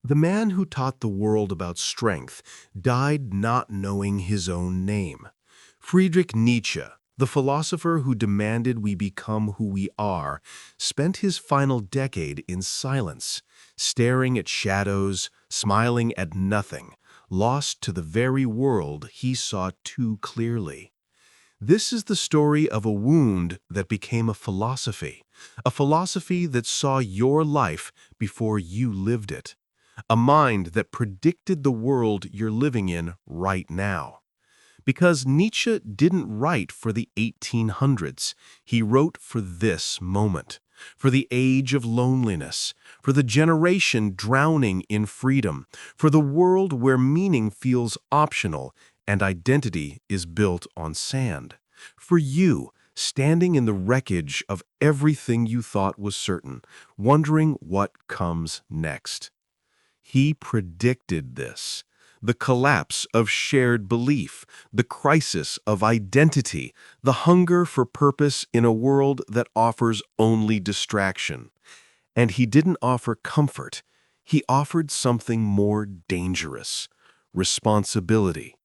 The man who taught the world about strength died not knowing his own name. Friedrich Nietzsche, the philosopher who demanded we become who we are, spent his final decade in silence, staring at shadows, smiling at nothing, lost to the very world he saw too clearly. This is the story of a wound that became a philosophy that saw your life before you lived it, a mind that predicted the world you're living in right now. Because Nietzsche didn't write for the 1800s, he wrote for this moment, for the age of loneliness, for the generation drowning in freedom, for the world where meaning feels optional and identity is built on sand. For you, standing in the wreckage of everything you thought was certain, wondering what comes next. He predicted this. The collapse of shared belief, the crisis of identity, the hunger for purpose in a world that offers only distraction. And he didn't offer comfort. He offered something more dangerous: responsibility.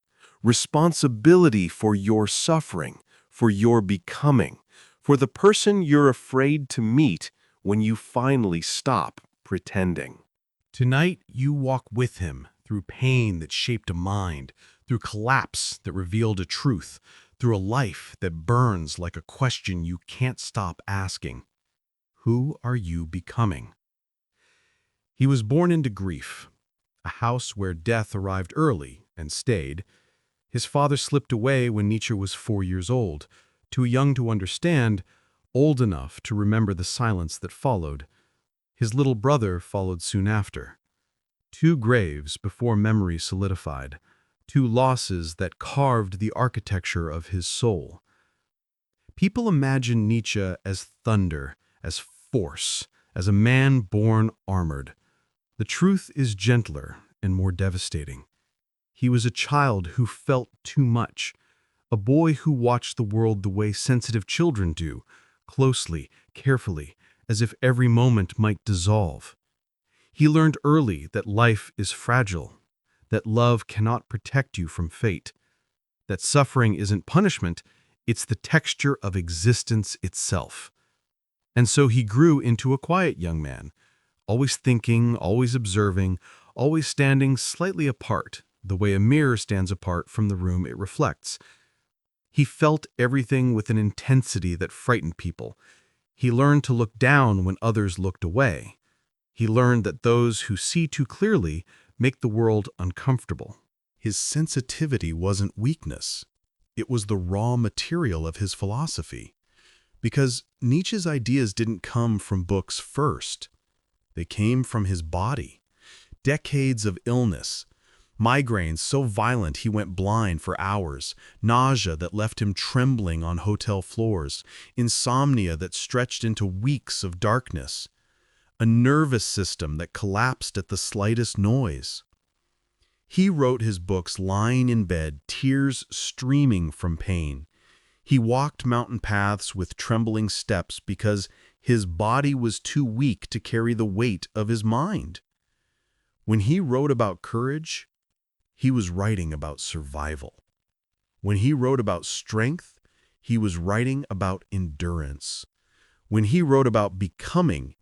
Responsibility for your suffering, for your becoming, for the person you're afraid to meet when you finally stop pretending. Tonight, you walk with him through pain that shaped a mind, through collapse that revealed a truth, through a life that burns like a question you can't stop asking. Who are you becoming? He was born into grief, a house where death arrived early and stayed. His father slipped away when Nietzsche was 4 years old, too young to understand, old enough to remember the silence that followed. His little brother followed soon after. Two graves before memory solidified, two losses that carved the architecture of his soul. People imagine Nietzsche as thunder, as force, as a man born armored. The truth is gentler and more devastating. He was a child who felt too much, a boy who watched the world the way sensitive children do, closely, carefully, as if every moment might dissolve. He learned early that life is fragile, that love cannot protect you from fate, that suffering isn't punishment, it's the texture of existence itself. And so he grew into a quiet young man, always thinking, always observing, always standing slightly apart, the way a mirror stands apart from the room it reflects. He felt everything with an intensity that frightened people. He learned to look down when others looked away. He learned that those who see too clearly make the world uncomfortable. His sensitivity wasn't weakness. It was the raw material of his philosophy. Because Nietzsche's ideas didn't come from books first. They came from his body. Decades of illness, migraines so violent he went blind for hours, nausea that left him trembling on hotel floors, insomnia that stretched into weeks of darkness, a nervous system that collapsed at the slightest noise. He wrote his books lying in bed, tears streaming from pain. He walked mountain paths with trembling steps because his body was too weak to carry the weight of his mind. When he wrote about courage, he was writing about survival. When he wrote about strength, he was writing about endurance. When he wrote about becoming,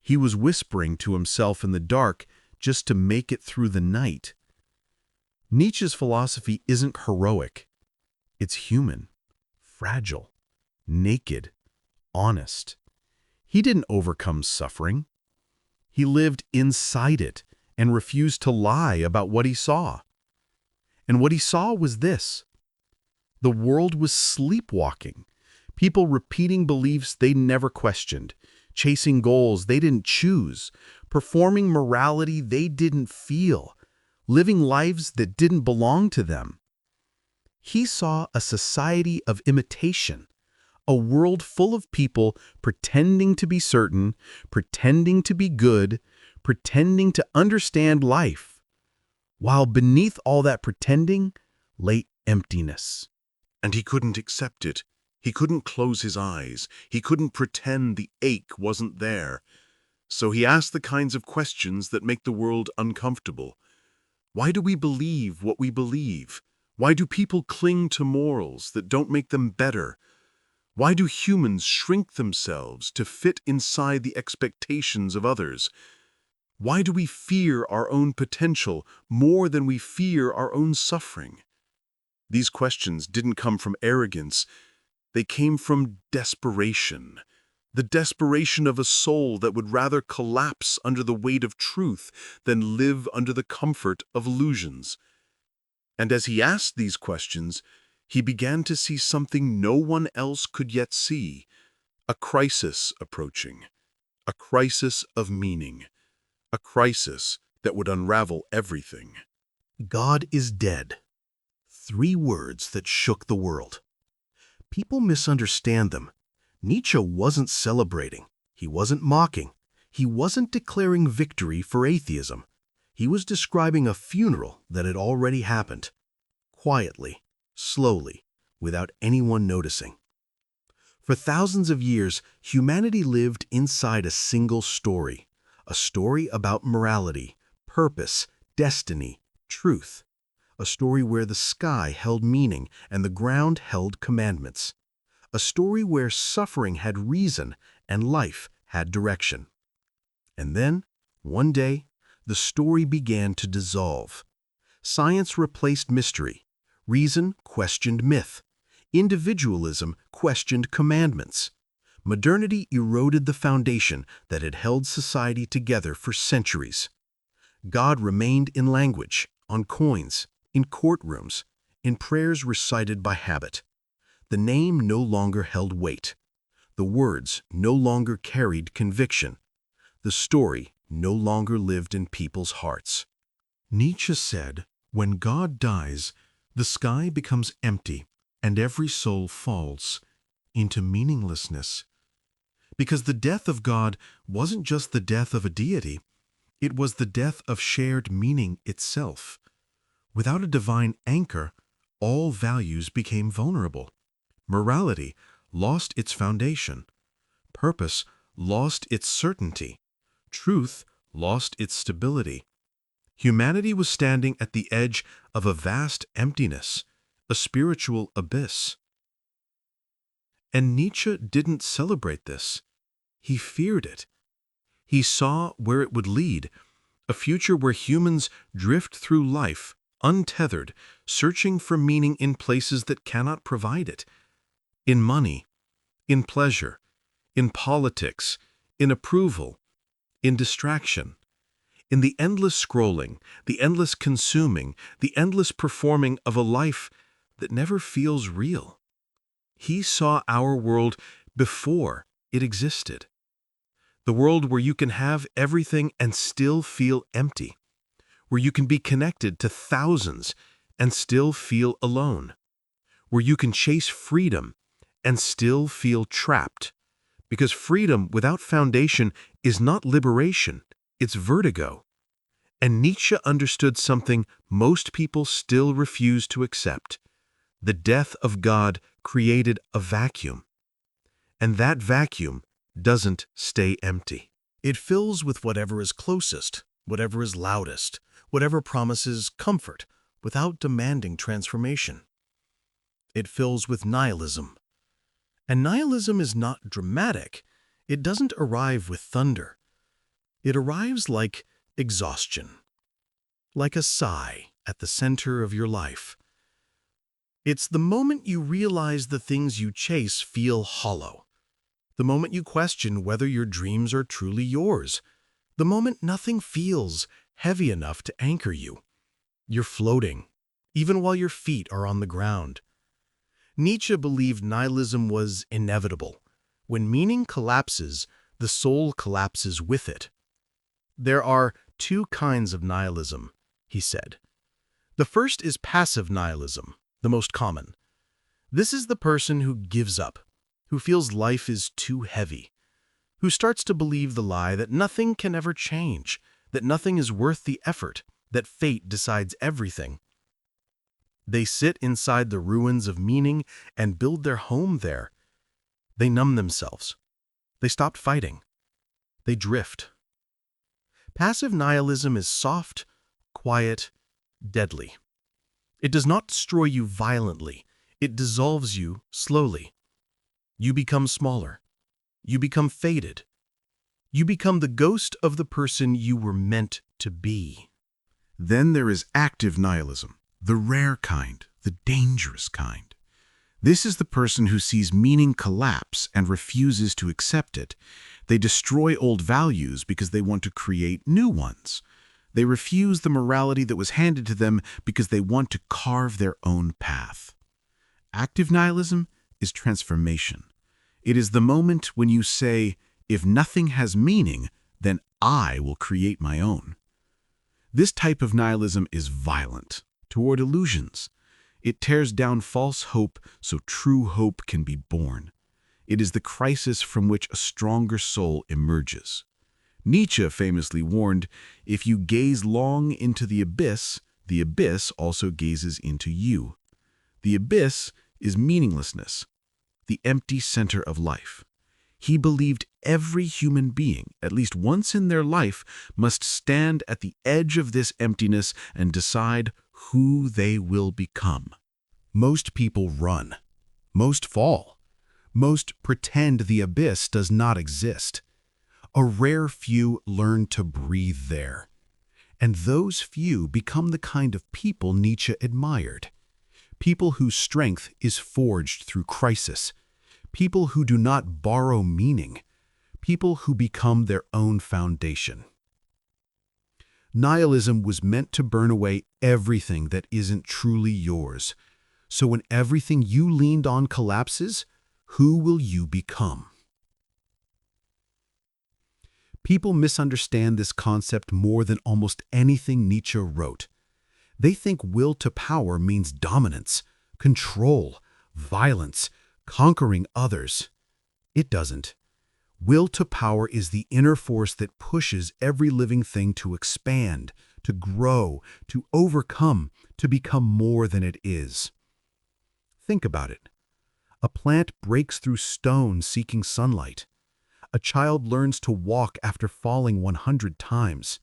he was whispering to himself in the dark just to make it through the night. Nietzsche's philosophy isn't heroic. It's human, fragile, naked, honest. He didn't overcome suffering. He lived inside it and refused to lie about what he saw. And what he saw was this: the world was sleepwalking, people repeating beliefs they never questioned, chasing goals they didn't choose, performing morality they didn't feel, living lives that didn't belong to them. He saw a society of imitation, a world full of people pretending to be certain, pretending to be good, pretending to understand life, while beneath all that pretending lay emptiness. And he couldn't accept it. He couldn't close his eyes. He couldn't pretend the ache wasn't there. So he asked the kinds of questions that make the world uncomfortable. Why do we believe what we believe? Why do people cling to morals that don't make them better? Why do humans shrink themselves to fit inside the expectations of others? Why do we fear our own potential more than we fear our own suffering? These questions didn't come from arrogance, they came from desperation. The desperation of a soul that would rather collapse under the weight of truth than live under the comfort of illusions. And as he asked these questions, he began to see something no one else could yet see, a crisis approaching, a crisis of meaning, a crisis that would unravel everything. God is dead. 3 words that shook the world. People misunderstand them. Nietzsche wasn't celebrating. He wasn't mocking. He wasn't declaring victory for atheism. He was describing a funeral that had already happened. Quietly, slowly, without anyone noticing. For thousands of years, humanity lived inside a single story. A story about morality, purpose, destiny, truth. A story where the sky held meaning and the ground held commandments. A story where suffering had reason and life had direction. And then, one day, the story began to dissolve. Science replaced mystery. Reason questioned myth. Individualism questioned commandments. Modernity eroded the foundation that had held society together for centuries. God remained in language, on coins, in courtrooms, in prayers recited by habit. The name no longer held weight. The words no longer carried conviction. The story no longer lived in people's hearts. Nietzsche said, "When God dies, the sky becomes empty and every soul falls into meaninglessness." Because the death of God wasn't just the death of a deity, it was the death of shared meaning itself. Without a divine anchor, all values became vulnerable. Morality lost its foundation. Purpose lost its certainty. Truth lost its stability. Humanity was standing at the edge of a vast emptiness, a spiritual abyss. And Nietzsche didn't celebrate this. He feared it. He saw where it would lead, a future where humans drift through life, untethered, searching for meaning in places that cannot provide it. In money, in pleasure, in politics, in approval, in distraction, in the endless scrolling, the endless consuming, the endless performing of a life that never feels real. He saw our world before it existed. The world where you can have everything and still feel empty, where you can be connected to thousands and still feel alone, where you can chase freedom and still feel trapped. Because freedom without foundation is not liberation, it's vertigo. And Nietzsche understood something most people still refuse to accept. The death of God created a vacuum. And that vacuum doesn't stay empty. It fills with whatever is closest, whatever is loudest, whatever promises comfort without demanding transformation. It fills with nihilism. And nihilism is not dramatic. It doesn't arrive with thunder. It arrives like exhaustion, like a sigh at the center of your life. It's the moment you realize the things you chase feel hollow, the moment you question whether your dreams are truly yours, the moment nothing feels heavy enough to anchor you. You're floating, even while your feet are on the ground. Nietzsche believed nihilism was inevitable. When meaning collapses, the soul collapses with it. There are 2 kinds of nihilism, he said. The first is passive nihilism, the most common. This is the person who gives up, who feels life is too heavy, who starts to believe the lie that nothing can ever change, that nothing is worth the effort, that fate decides everything. They sit inside the ruins of meaning and build their home there. They numb themselves. They stop fighting. They drift. Passive nihilism is soft, quiet, deadly. It does not destroy you violently. It dissolves you slowly. You become smaller. You become faded. You become the ghost of the person you were meant to be. Then there is active nihilism, the rare kind, the dangerous kind. This is the person who sees meaning collapse and refuses to accept it. They destroy old values because they want to create new ones. They refuse the morality that was handed to them because they want to carve their own path. Active nihilism is transformation. It is the moment when you say, if nothing has meaning, then I will create my own. This type of nihilism is violent toward illusions. It tears down false hope so true hope can be born. It is the crisis from which a stronger soul emerges. Nietzsche famously warned, if you gaze long into the abyss also gazes into you. The abyss is meaninglessness, the empty center of life. He believed every human being, at least once in their life, must stand at the edge of this emptiness and decide who they will become. Most people run. Most fall. Most pretend the abyss does not exist. A rare few learn to breathe there. And those few become the kind of people Nietzsche admired. People whose strength is forged through crisis. People who do not borrow meaning. People who become their own foundation. Nihilism was meant to burn away everything that isn't truly yours. So when everything you leaned on collapses, who will you become? People misunderstand this concept more than almost anything Nietzsche wrote. They think will to power means dominance, control, violence, conquering others. It doesn't. Will to power is the inner force that pushes every living thing to expand, to grow, to overcome, to become more than it is. Think about it. A plant breaks through stone seeking sunlight. A child learns to walk after falling 100 times.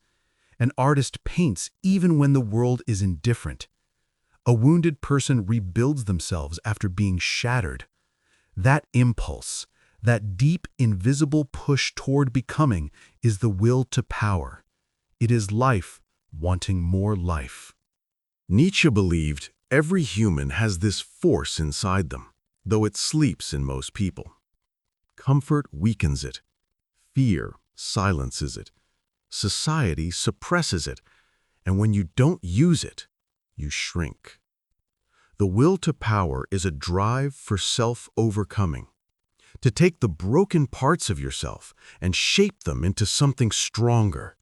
An artist paints even when the world is indifferent. A wounded person rebuilds themselves after being shattered. That impulse, that deep, invisible push toward becoming is the will to power. It is life wanting more life. Nietzsche believed every human has this force inside them, though it sleeps in most people. Comfort weakens it. Fear silences it. Society suppresses it. And when you don't use it, you shrink. The will to power is a drive for self-overcoming. To take the broken parts of yourself and shape them into something stronger.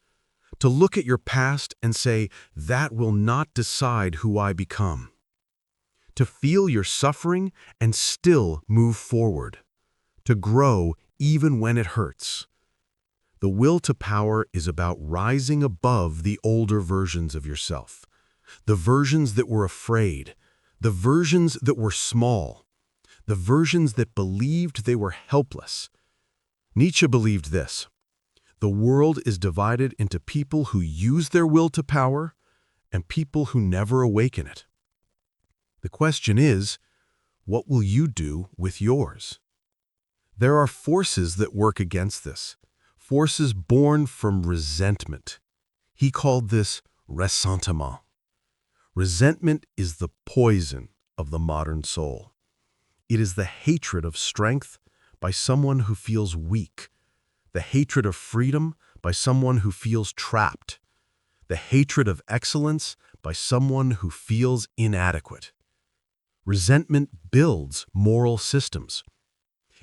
To look at your past and say, that will not decide who I become. To feel your suffering and still move forward. To grow even when it hurts. The will to power is about rising above the older versions of yourself. The versions that were afraid. The versions that were small. The versions that believed they were helpless. Nietzsche believed this. The world is divided into people who use their will to power and people who never awaken it. The question is, what will you do with yours? There are forces that work against this, forces born from resentment. He called this ressentiment. Resentment is the poison of the modern soul. It is the hatred of strength by someone who feels weak, the hatred of freedom by someone who feels trapped, the hatred of excellence by someone who feels inadequate. Resentment builds moral systems.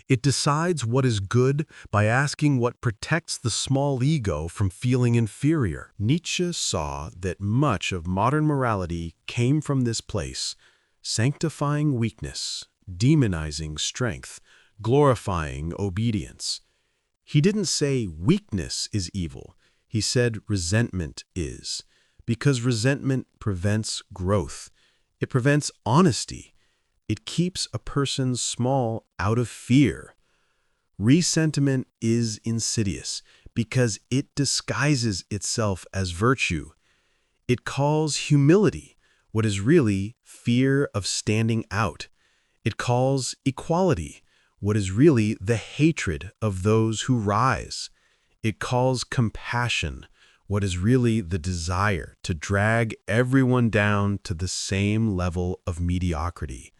It decides what is good by asking what protects the small ego from feeling inferior. Nietzsche saw that much of modern morality came from this place, sanctifying weakness, demonizing strength, glorifying obedience. He didn't say weakness is evil. He said resentment is, because resentment prevents growth. It prevents honesty. It keeps a person small out of fear. Resentment is insidious because it disguises itself as virtue. It calls humility what is really fear of standing out. It calls equality what is really the hatred of those who rise. It calls compassion what is really the desire to drag everyone down to the same level of mediocrity.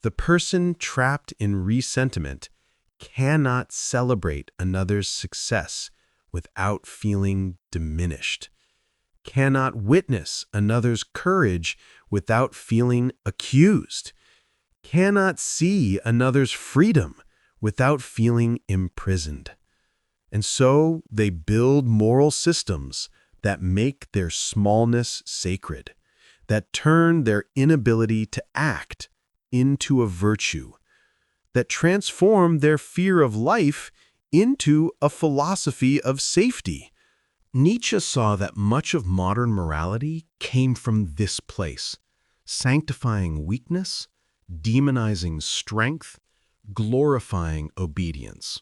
The person trapped in resentment cannot celebrate another's success without feeling diminished, cannot witness another's courage without feeling accused, cannot see another's freedom without feeling imprisoned. And so they build moral systems that make their smallness sacred, that turn their inability to act into a virtue, that transform their fear of life into a philosophy of safety. Nietzsche saw that much of modern morality came from this place, sanctifying weakness, demonizing strength, glorifying obedience.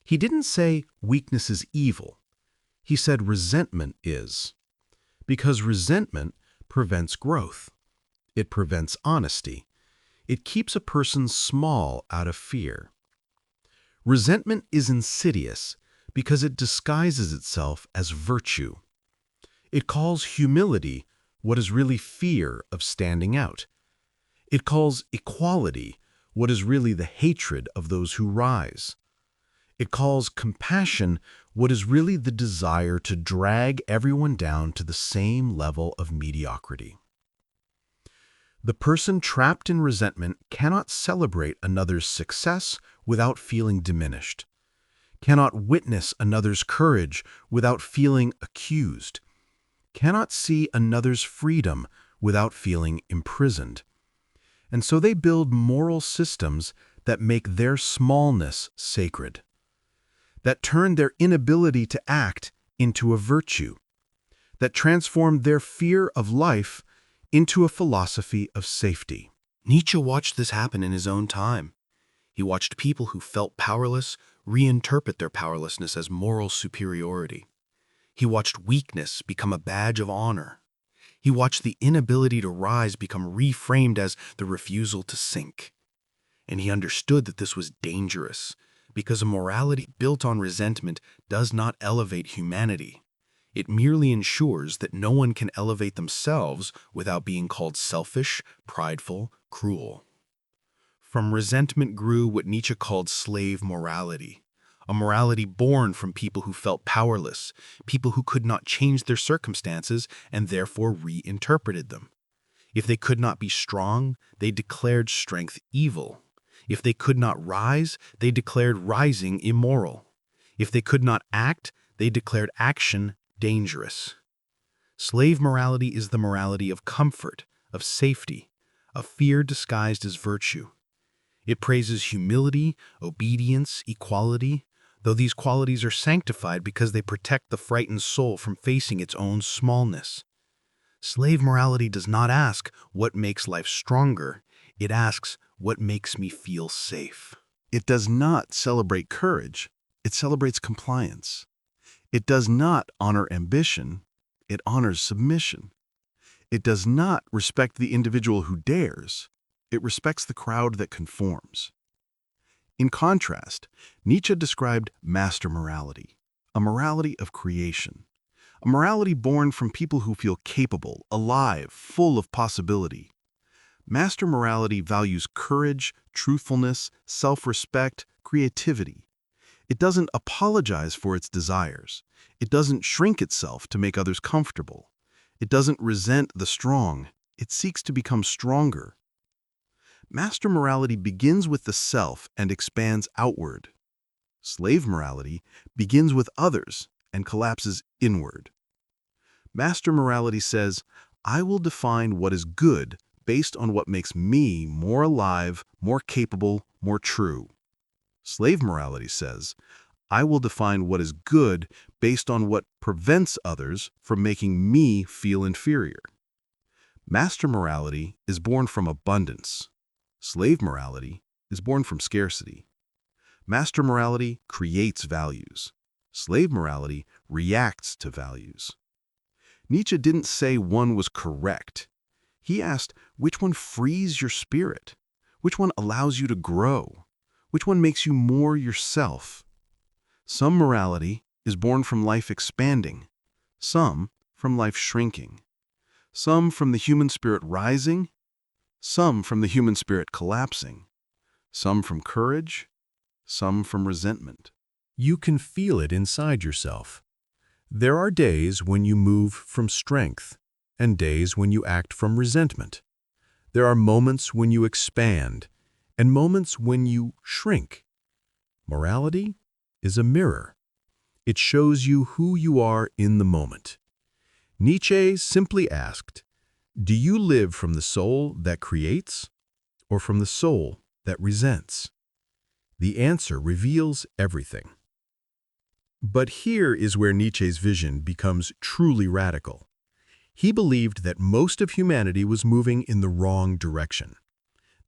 He didn't say weakness is evil. He said resentment is, because resentment prevents growth. It prevents honesty. It keeps a person small out of fear. Resentment is insidious because it disguises itself as virtue. It calls humility what is really fear of standing out. It calls equality what is really the hatred of those who rise. It calls compassion what is really the desire to drag everyone down to the same level of mediocrity. The person trapped in resentment cannot celebrate another's success without feeling diminished, cannot witness another's courage without feeling accused, cannot see another's freedom without feeling imprisoned. And so they build moral systems that make their smallness sacred, that turn their inability to act into a virtue, that transform their fear of life into a philosophy of safety. Nietzsche watched this happen in his own time. He watched people who felt powerless reinterpret their powerlessness as moral superiority. He watched weakness become a badge of honor. He watched the inability to rise become reframed as the refusal to sink. And he understood that this was dangerous, because a morality built on resentment does not elevate humanity. It merely ensures that no one can elevate themselves without being called selfish, prideful, cruel. From resentment grew what Nietzsche called slave morality, a morality born from people who felt powerless, people who could not change their circumstances and therefore reinterpreted them. If they could not be strong, they declared strength evil. If they could not rise, they declared rising immoral. If they could not act, they declared action dangerous. Slave morality is the morality of comfort, of safety, of fear disguised as virtue. It praises humility, obedience, equality, though these qualities are sanctified because they protect the frightened soul from facing its own smallness. Slave morality does not ask what makes life stronger. It asks what makes me feel safe. It does not celebrate courage. It celebrates compliance. It does not honor ambition. It honors submission. It does not respect the individual who dares. It respects the crowd that conforms. In contrast, Nietzsche described master morality, a morality of creation, a morality born from people who feel capable, alive, full of possibility. Master morality values courage, truthfulness, self-respect, creativity. It doesn't apologize for its desires. It doesn't shrink itself to make others comfortable. It doesn't resent the strong. It seeks to become stronger. Master morality begins with the self and expands outward. Slave morality begins with others and collapses inward. Master morality says, I will define what is good based on what makes me more alive, more capable, more true. Slave morality says, I will define what is good based on what prevents others from making me feel inferior. Master morality is born from abundance. Slave morality is born from scarcity. Master morality creates values. Slave morality reacts to values. Nietzsche didn't say one was correct. He asked which one frees your spirit, which one allows you to grow, which one makes you more yourself. Some morality is born from life expanding, some from life shrinking, some from the human spirit rising, some from the human spirit collapsing, some from courage, some from resentment. You can feel it inside yourself. There are days when you move from strength and days when you act from resentment. There are moments when you expand and moments when you shrink. Morality is a mirror. It shows you who you are in the moment. Nietzsche simply asked, do you live from the soul that creates or from the soul that resents? The answer reveals everything. But here is where Nietzsche's vision becomes truly radical. He believed that most of humanity was moving in the wrong direction.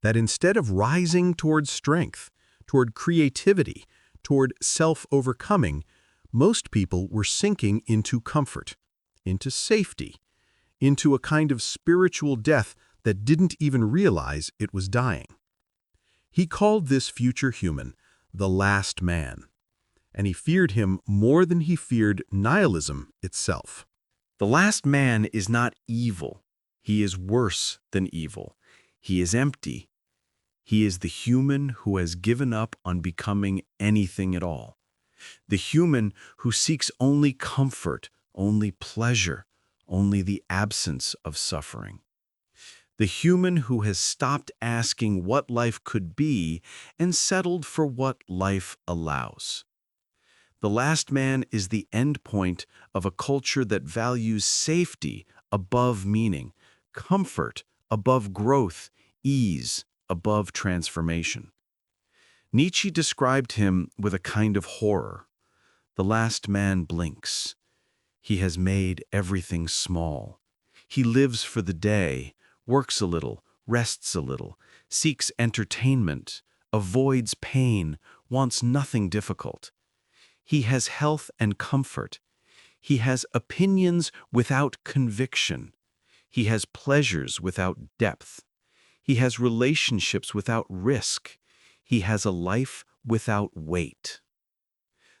That instead of rising toward strength, toward creativity, toward self-overcoming, most people were sinking into comfort, into safety, into a kind of spiritual death that didn't even realize it was dying. He called this future human the last man, and he feared him more than he feared nihilism itself. The last man is not evil. He is worse than evil. He is empty. He is the human who has given up on becoming anything at all. The human who seeks only comfort, only pleasure, only the absence of suffering. The human who has stopped asking what life could be and settled for what life allows. The last man is the end point of a culture that values safety above meaning, comfort above growth, ease above transformation. Nietzsche described him with a kind of horror. The last man blinks. He has made everything small. He lives for the day, works a little, rests a little, seeks entertainment, avoids pain, wants nothing difficult. He has health and comfort. He has opinions without conviction. He has pleasures without depth. He has relationships without risk. He has a life without weight.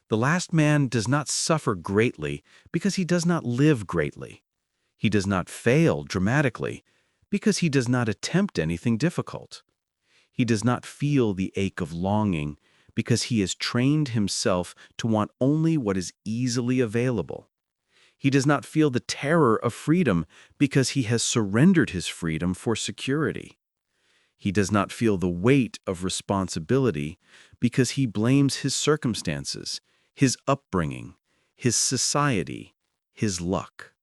The last man does not suffer greatly because he does not live greatly. He does not fail dramatically because he does not attempt anything difficult. He does not feel the ache of longing because he has trained himself to want only what is easily available. He does not feel the terror of freedom because he has surrendered his freedom for security. He does not feel the weight of responsibility because he blames his circumstances, his upbringing, his society, his luck.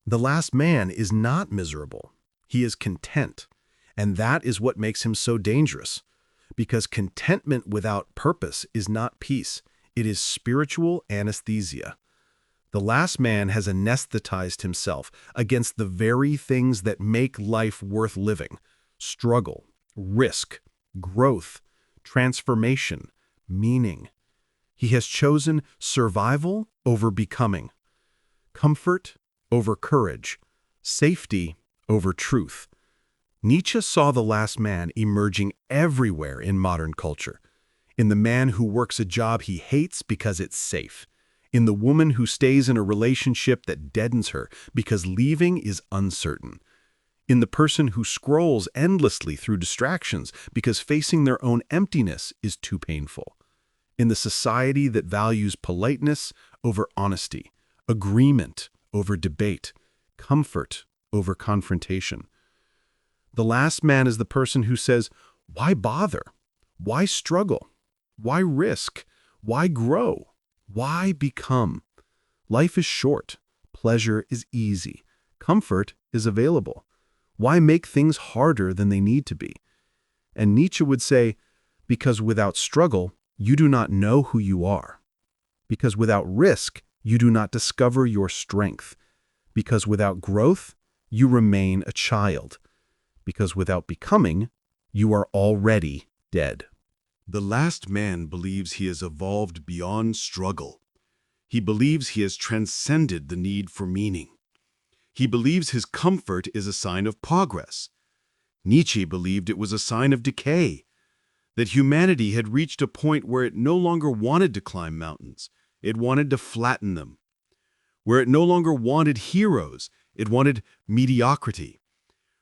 The last man is not miserable. He is content. And that is what makes him so dangerous. Because contentment without purpose is not peace. It is spiritual anesthesia. The last man has anesthetized himself against the very things that make life worth living: struggle, risk, growth, transformation, meaning. He has chosen survival over becoming, comfort over courage, safety over truth. Nietzsche saw the last man emerging everywhere in modern culture. In the man who works a job he hates because it's safe. In the woman who stays in a relationship that deadens her because leaving is uncertain. In the person who scrolls endlessly through distractions because facing their own emptiness is too painful. In the society that values politeness over honesty, agreement over debate, comfort over confrontation. The last man is the person who says, why bother? Why struggle? Why risk? Why grow? Why become? Life is short. Pleasure is easy. Comfort is available. Why make things harder than they need to be? And Nietzsche would say, because without struggle, you do not know who you are. Because without risk, you do not discover your strength. Because without growth, you remain a child. Because without becoming, you are already dead. The last man believes he has evolved beyond struggle. He believes he has transcended the need for meaning. He believes his comfort is a sign of progress. Nietzsche believed it was a sign of decay, that humanity had reached a point where it no longer wanted to climb mountains, it wanted to flatten them. Where it no longer wanted heroes, it wanted mediocrity.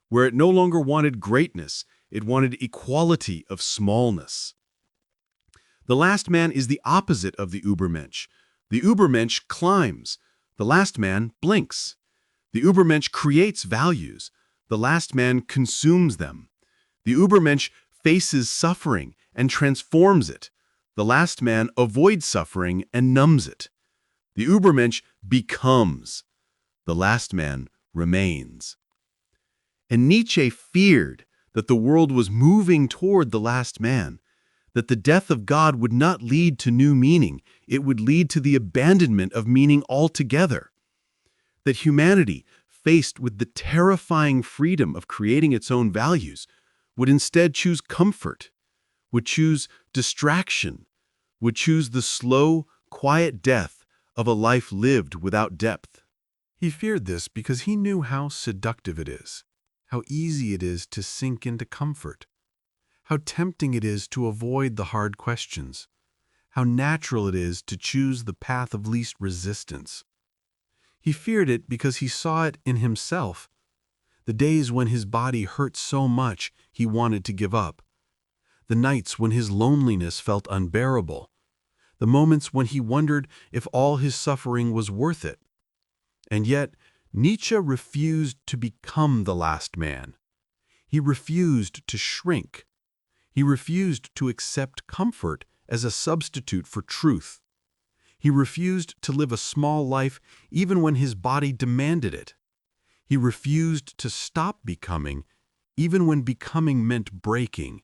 Where it no longer wanted greatness, it wanted equality of smallness. The last man is the opposite of the Übermensch. The Übermensch climbs. The last man blinks. The Übermensch creates values. The last man consumes them. The Übermensch faces suffering and transforms it. The last man avoids suffering and numbs it. The Übermensch becomes. The last man remains. And Nietzsche feared that the world was moving toward the last man, that the death of God would not lead to new meaning, it would lead to the abandonment of meaning altogether. That humanity, faced with the terrifying freedom of creating its own values, would instead choose comfort, would choose distraction, would choose the slow, quiet death of a life lived without depth. He feared this because he knew how seductive it is, how easy it is to sink into comfort, how tempting it is to avoid the hard questions, how natural it is to choose the path of least resistance. He feared it because he saw it in himself, the days when his body hurt so much he wanted to give up, the nights when his loneliness felt unbearable, the moments when he wondered if all his suffering was worth it. And yet, Nietzsche refused to become the last man. He refused to shrink. He refused to accept comfort as a substitute for truth. He refused to live a small life even when his body demanded it. He refused to stop becoming even when becoming meant breaking.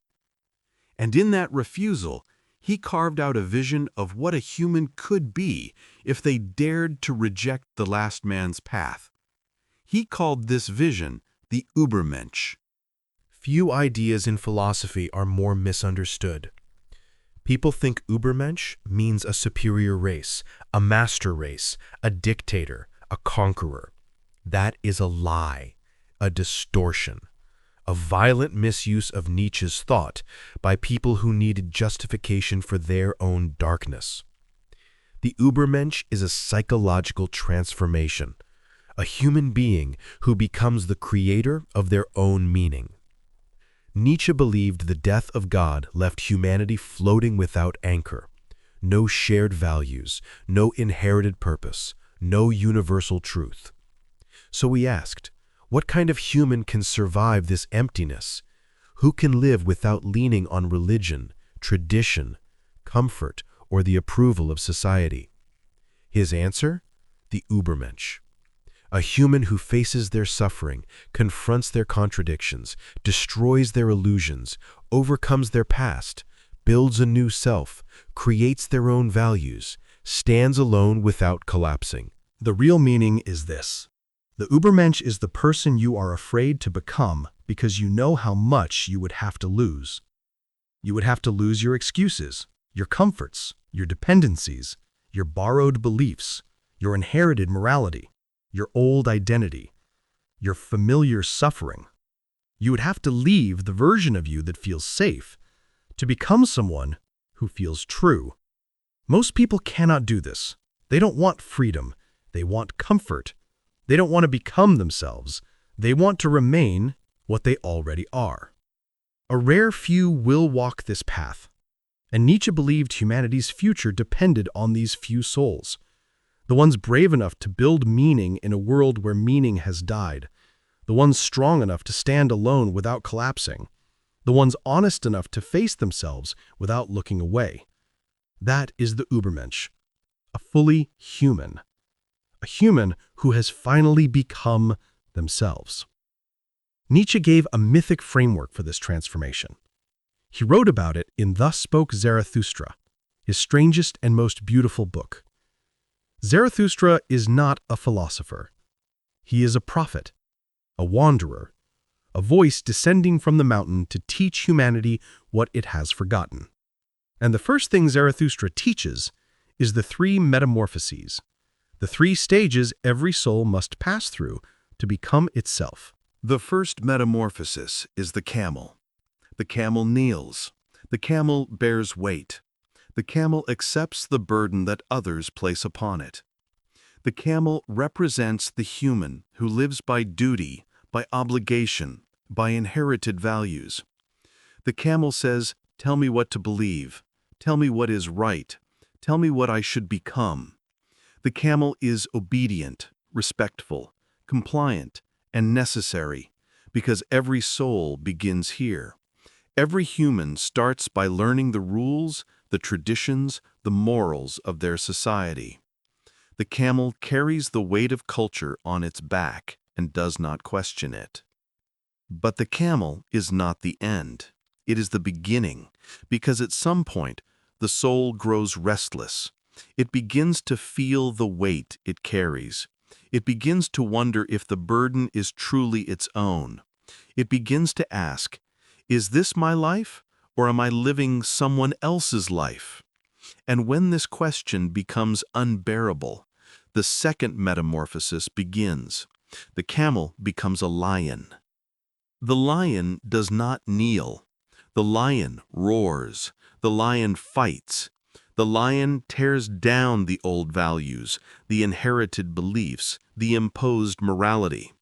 And in that refusal, he carved out a vision of what a human could be if they dared to reject the last man's path. He called this vision the Übermensch. Few ideas in philosophy are more misunderstood. People think Übermensch means a superior race, a master race, a dictator, a conqueror. That is a lie, a distortion, a violent misuse of Nietzsche's thought by people who needed justification for their own darkness. The Übermensch is a psychological transformation, a human being who becomes the creator of their own meaning. Nietzsche believed the death of God left humanity floating without anchor, no shared values, no inherited purpose, no universal truth. So he asked, what kind of human can survive this emptiness? Who can live without leaning on religion, tradition, comfort, or the approval of society? His answer? The Übermensch. A human who faces their suffering, confronts their contradictions, destroys their illusions, overcomes their past, builds a new self, creates their own values, stands alone without collapsing. The real meaning is this. The Übermensch is the person you are afraid to become because you know how much you would have to lose. You would have to lose your excuses, your comforts, your dependencies, your borrowed beliefs, your inherited morality, your old identity, your familiar suffering. You would have to leave the version of you that feels safe to become someone who feels true. Most people cannot do this. They don't want freedom. They want comfort. They don't want to become themselves. They want to remain what they already are. A rare few will walk this path, and Nietzsche believed humanity's future depended on these few souls. The ones brave enough to build meaning in a world where meaning has died. The ones strong enough to stand alone without collapsing. The ones honest enough to face themselves without looking away. That is the Übermensch, a fully human. A human who has finally become themselves. Nietzsche gave a mythic framework for this transformation. He wrote about it in Thus Spoke Zarathustra, his strangest and most beautiful book. Zarathustra is not a philosopher. He is a prophet, a wanderer, a voice descending from the mountain to teach humanity what it has forgotten. And the first thing Zarathustra teaches is the three metamorphoses, the three stages every soul must pass through to become itself. The first metamorphosis is the camel. The camel kneels. The camel bears weight. The camel accepts the burden that others place upon it. The camel represents the human who lives by duty, by obligation, by inherited values. The camel says, "Tell me what to believe. Tell me what is right. Tell me what I should become." The camel is obedient, respectful, compliant, and necessary, because every soul begins here. Every human starts by learning the rules, the traditions, the morals of their society. The camel carries the weight of culture on its back and does not question it. But the camel is not the end. It is the beginning, because at some point, the soul grows restless. It begins to feel the weight it carries. It begins to wonder if the burden is truly its own. It begins to ask, is this my life, or am I living someone else's life? And when this question becomes unbearable, the second metamorphosis begins. The camel becomes a lion. The lion does not kneel. The lion roars. The lion fights. The lion tears down the old values, the inherited beliefs, the imposed morality.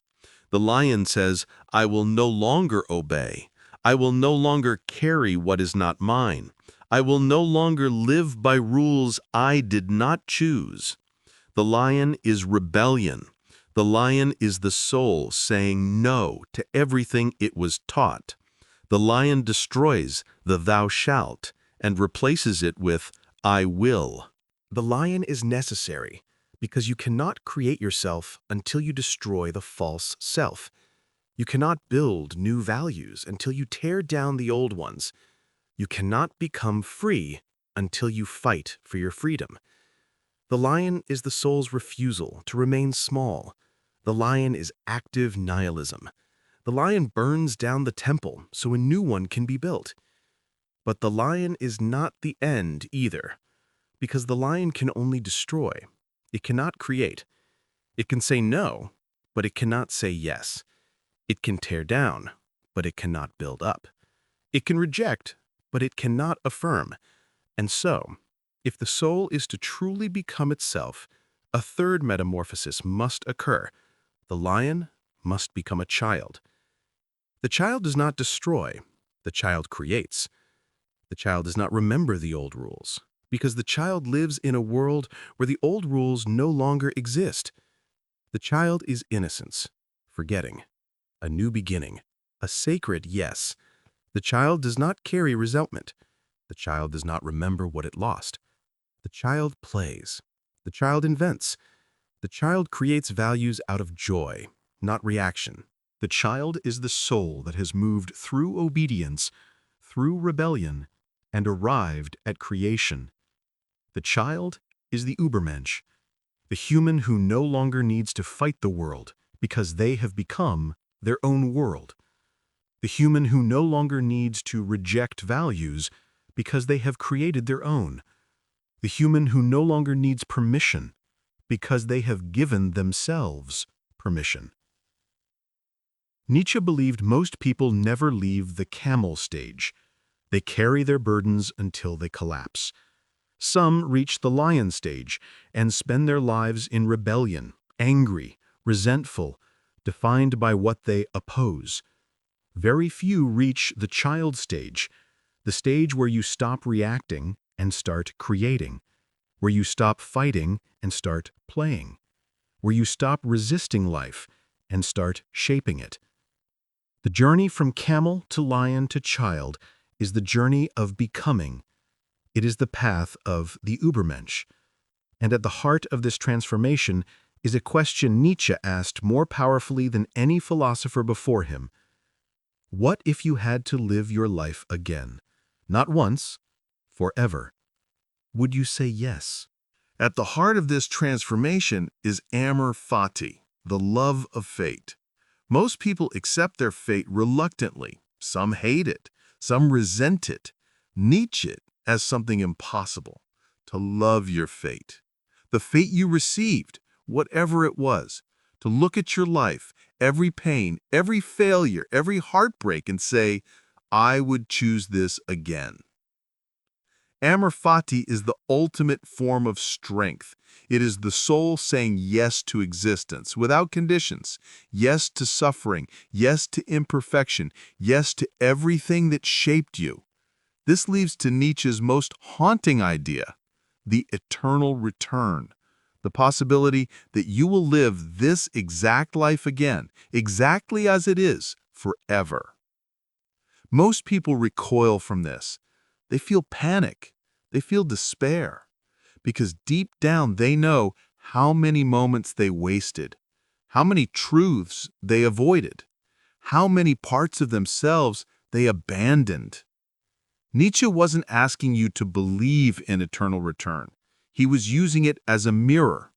The lion says, "I will no longer obey. I will no longer carry what is not mine. I will no longer live by rules I did not choose." The lion is rebellion. The lion is the soul saying no to everything it was taught. The lion destroys the "thou shalt" and replaces it with "I will." The lion is necessary because you cannot create yourself until you destroy the false self. You cannot build new values until you tear down the old ones. You cannot become free until you fight for your freedom. The lion is the soul's refusal to remain small. The lion is active nihilism. The lion burns down the temple so a new one can be built. But the lion is not the end either, because the lion can only destroy. It cannot create. It can say no, but it cannot say yes. It can tear down, but it cannot build up. It can reject, but it cannot affirm. And so, if the soul is to truly become itself, a third metamorphosis must occur. The lion must become a child. The child does not destroy. The child creates. The child does not remember the old rules, because the child lives in a world where the old rules no longer exist. The child is innocence, forgetting, a new beginning, a sacred yes. The child does not carry resentment. The child does not remember what it lost. The child plays. The child invents. The child creates values out of joy, not reaction. The child is the soul that has moved through obedience, through rebellion, and arrived at creation. The child is the Übermensch, the human who no longer needs to fight the world because they have become their own world. The human who no longer needs to reject values because they have created their own. The human who no longer needs permission because they have given themselves permission. Nietzsche believed most people never leave the camel stage. They carry their burdens until they collapse. Some reach the lion stage and spend their lives in rebellion, angry, resentful, defined by what they oppose. Very few reach the child stage, the stage where you stop reacting and start creating, where you stop fighting and start playing, where you stop resisting life and start shaping it. The journey from camel to lion to child is the journey of becoming. It is the path of the Übermensch. And at the heart of this transformation is a question Nietzsche asked more powerfully than any philosopher before him. What if you had to live your life again? Not once, forever. Would you say yes? At the heart of this transformation is amor fati, the love of fate. Most people accept their fate reluctantly. Some hate it. Some resent it. Nietzsche as something impossible. to love your fate, the fate you received, whatever it was, to look at your life, every pain, every failure, every heartbreak, and say, I would choose this again. Amor fati is the ultimate form of strength. It is the soul saying yes to existence without conditions, yes to suffering, yes to imperfection, yes to everything that shaped you. This leads to Nietzsche's most haunting idea, the eternal return, the possibility that you will live this exact life again, exactly as it is, forever. Most people recoil from this. They feel panic. They feel despair. Because deep down they know how many moments they wasted, how many truths they avoided, how many parts of themselves they abandoned. Nietzsche wasn't asking you to believe in eternal return. He was using it as a mirror.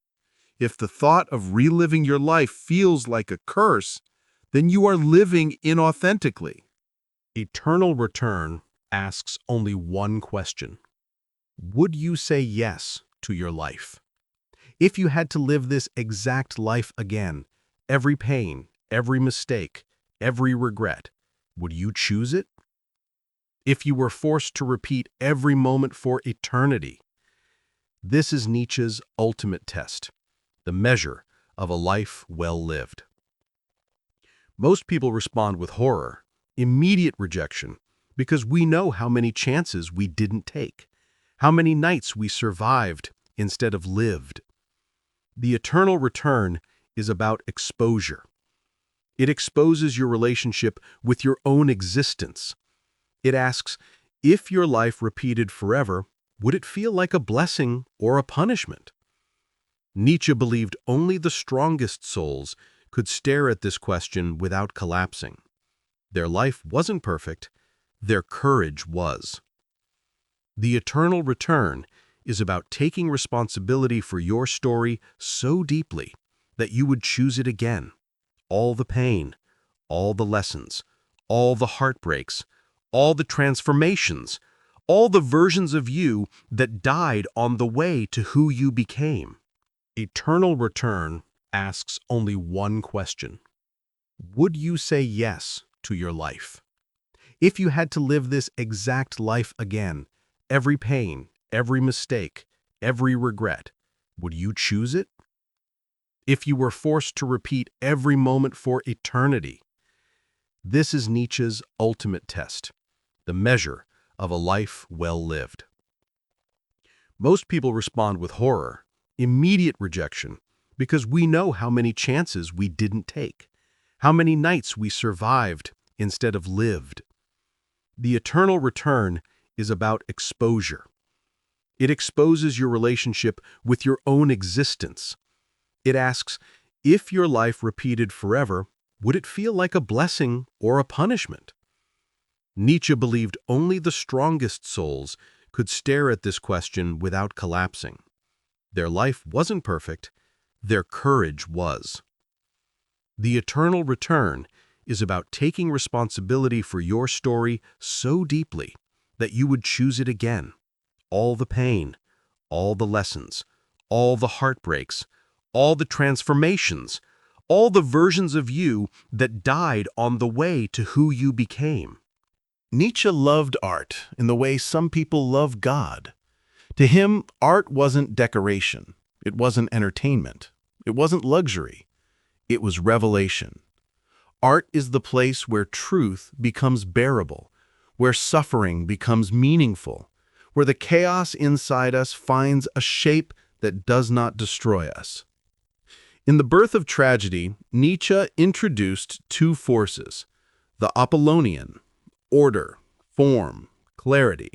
If the thought of reliving your life feels like a curse, then you are living inauthentically. Eternal return asks only one question. Would you say yes to your life? If you had to live this exact life again, every pain, every mistake, every regret, would you choose it? If you were forced to repeat every moment for eternity, this is Nietzsche's ultimate test, the measure of a life well lived. Most people respond with horror, immediate rejection, because we know how many chances we didn't take, how many nights we survived instead of lived. The eternal return is about exposure. It exposes your relationship with your own existence. It asks, if your life repeated forever, would it feel like a blessing or a punishment? Nietzsche believed only the strongest souls could stare at this question without collapsing. Their life wasn't perfect, their courage was. The eternal return is about taking responsibility for your story so deeply that you would choose it again. All the pain, all the lessons, all the heartbreaks, all the transformations, all the versions of you that died on the way to who you became. Eternal return asks only one question. Would you say yes to your life? If you had to live this exact life again, every pain, every mistake, every regret, would you choose it? If you were forced to repeat every moment for eternity, this is Nietzsche's ultimate test, the measure of a life well lived. Most people respond with horror, immediate rejection, because we know how many chances we didn't take, how many nights we survived instead of lived. The eternal return is about exposure. It exposes your relationship with your own existence. It asks, if your life repeated forever, would it feel like a blessing or a punishment? Nietzsche believed only the strongest souls could stare at this question without collapsing. Their life wasn't perfect, their courage was. The eternal return is about taking responsibility for your story so deeply that you would choose it again. All the pain, all the lessons, all the heartbreaks, all the transformations, all the versions of you that died on the way to who you became. Nietzsche loved art in the way some people love God. To him, art wasn't decoration. It wasn't entertainment. It wasn't luxury. It was revelation. Art is the place where truth becomes bearable, where suffering becomes meaningful, where the chaos inside us finds a shape that does not destroy us. In The Birth of Tragedy, Nietzsche introduced two forces, the Apollonian, order, form, clarity,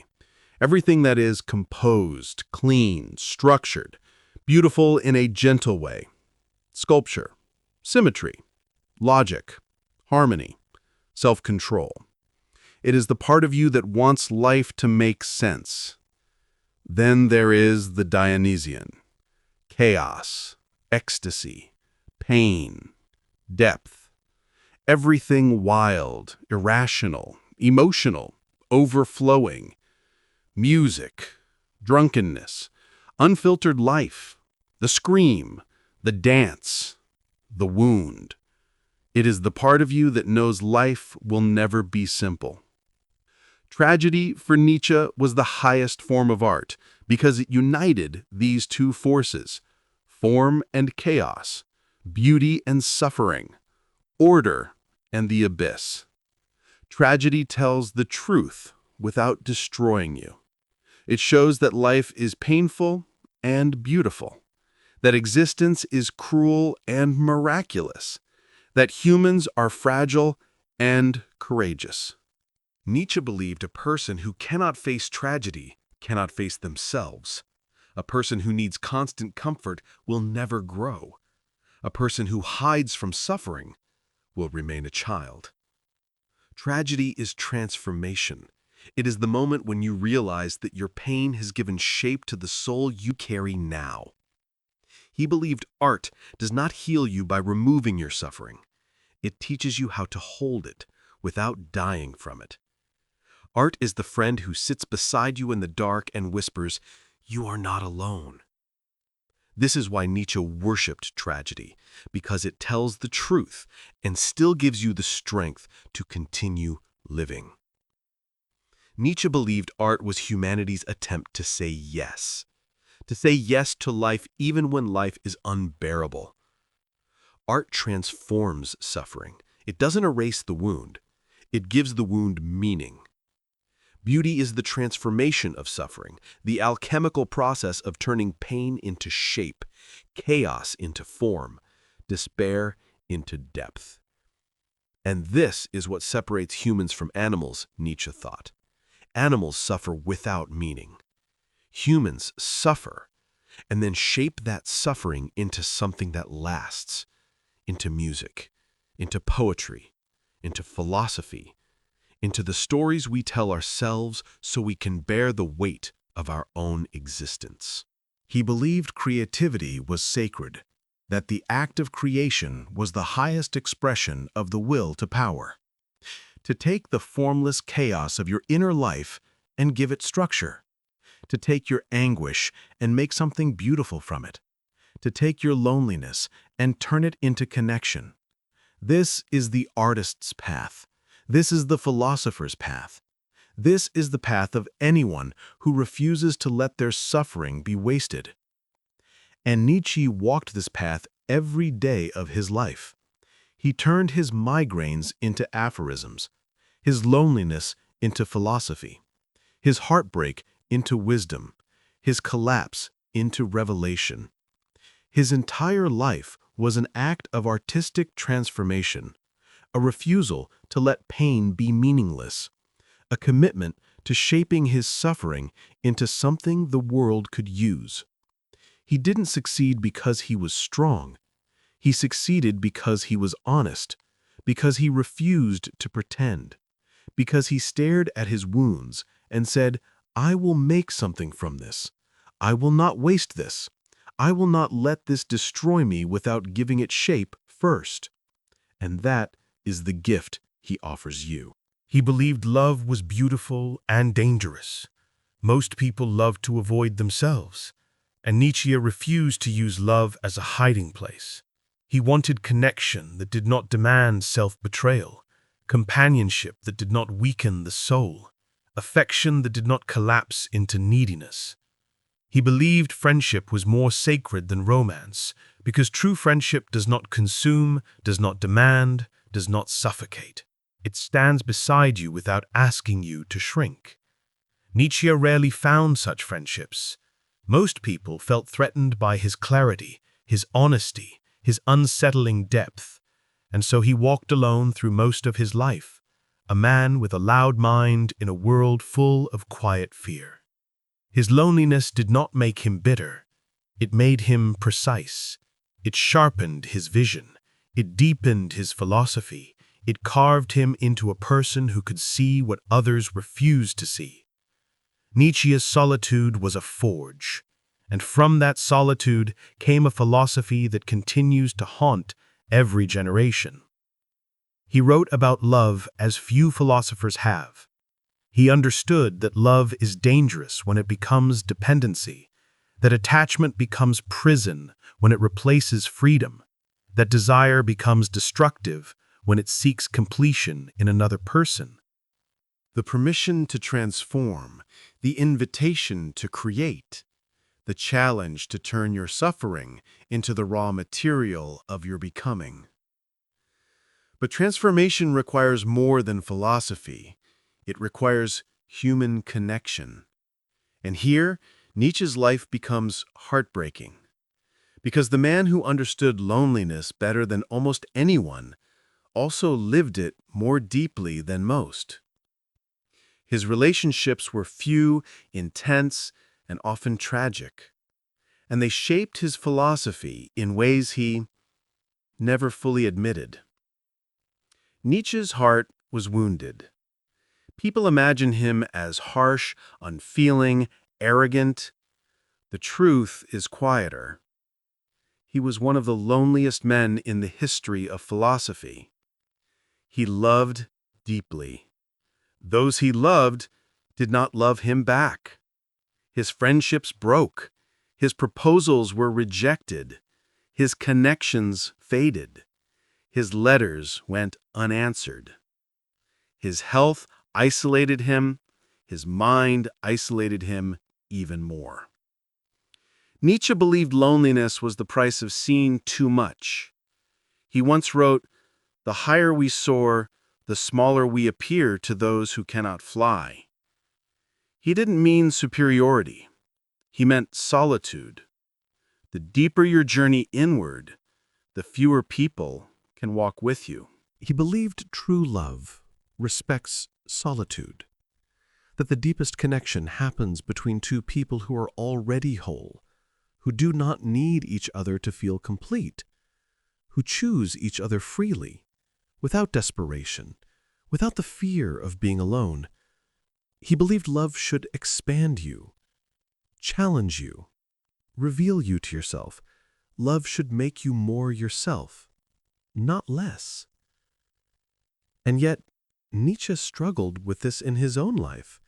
everything that is composed, clean, structured, beautiful in a gentle way, sculpture, symmetry, logic, harmony, self-control. It is the part of you that wants life to make sense. Then there is the Dionysian, chaos, ecstasy, pain, depth, everything wild, irrational, emotional, overflowing, music, drunkenness, Unfiltered life, the scream, the dance, the wound. It is the part of you that knows life will never be simple. Tragedy, for Nietzsche, was the highest form of art because it united these two forces, form and chaos, beauty and suffering, order and the abyss. Tragedy tells the truth without destroying you. It shows that life is painful and beautiful, that existence is cruel and miraculous, that humans are fragile and courageous. Nietzsche believed a person who cannot face tragedy cannot face themselves. A person who needs constant comfort will never grow. A person who hides from suffering will remain a child. Tragedy is transformation. It is the moment when you realize that your pain has given shape to the soul you carry now. He believed art does not heal you by removing your suffering. It teaches you how to hold it without dying from it. Art is the friend who sits beside you in the dark and whispers, "You are not alone." This is why Nietzsche worshipped tragedy, because it tells the truth and still gives you the strength to continue living. Nietzsche believed art was humanity's attempt to say yes to life even when life is unbearable. Art transforms suffering. It doesn't erase the wound. It gives the wound meaning. Beauty is the transformation of suffering, the alchemical process of turning pain into shape, chaos into form, despair into depth. And this is what separates humans from animals, Nietzsche thought. Animals suffer without meaning. Humans suffer, and then shape that suffering into something that lasts, into music, into poetry, into philosophy, into the stories we tell ourselves so we can bear the weight of our own existence. He believed creativity was sacred, that the act of creation was the highest expression of the will to power. To take the formless chaos of your inner life and give it structure. To take your anguish and make something beautiful from it. To take your loneliness and turn it into connection. This is the artist's path. This is the philosopher's path. This is the path of anyone who refuses to let their suffering be wasted. And Nietzsche walked this path every day of his life. He turned his migraines into aphorisms, his loneliness into philosophy, his heartbreak into wisdom, his collapse into revelation. His entire life was an act of artistic transformation, a refusal to let pain be meaningless, a commitment to shaping his suffering into something the world could use. He didn't succeed because he was strong. He succeeded because he was honest, because he refused to pretend, because he stared at his wounds and said, "I will make something from this. I will not waste this. I will not let this destroy me without giving it shape first." And that is the gift he offers you. He believed love was beautiful and dangerous. Most people love to avoid themselves, and Nietzsche refused to use love as a hiding place. He wanted connection that did not demand self-betrayal, companionship that did not weaken the soul, affection that did not collapse into neediness. He believed friendship was more sacred than romance, because true friendship does not consume, does not demand, does not suffocate. It stands beside you without asking you to shrink. Nietzsche rarely found such friendships. Most people felt threatened by his clarity, his honesty, his unsettling depth, and so he walked alone through most of his life, a man with a loud mind in a world full of quiet fear. His loneliness did not make him bitter. It made him precise. It sharpened his vision. It deepened his philosophy. It carved him into a person who could see what others refused to see. Nietzsche's solitude was a forge, and from that solitude came a philosophy that continues to haunt every generation. He wrote about love as few philosophers have. He understood that love is dangerous when it becomes dependency, that attachment becomes prison when it replaces freedom, that desire becomes destructive when it seeks completion in another person. The permission to transform, the invitation to create, the challenge to turn your suffering into the raw material of your becoming. But transformation requires more than philosophy. It requires human connection. And here, Nietzsche's life becomes heartbreaking. Because the man who understood loneliness better than almost anyone also lived it more deeply than most. His relationships were few, intense, and often tragic. And they shaped his philosophy in ways he never fully admitted. Nietzsche's heart was wounded. People imagine him as harsh, unfeeling, arrogant. The truth is quieter. He was one of the loneliest men in the history of philosophy. He loved deeply. Those he loved did not love him back. His friendships broke. His proposals were rejected. His connections faded. His letters went unanswered. His health isolated him. His mind isolated him even more. Nietzsche believed loneliness was the price of seeing too much. He once wrote, "The higher we soar, the smaller we appear to those who cannot fly." He didn't mean superiority. He meant solitude. The deeper your journey inward, the fewer people can walk with you. He believed true love respects solitude, that the deepest connection happens between two people who are already whole, who do not need each other to feel complete, who choose each other freely, without desperation, without the fear of being alone. He believed love should expand you, challenge you, reveal you to yourself. Love should make you more yourself, not less. And yet, Nietzsche struggled with this in his own life.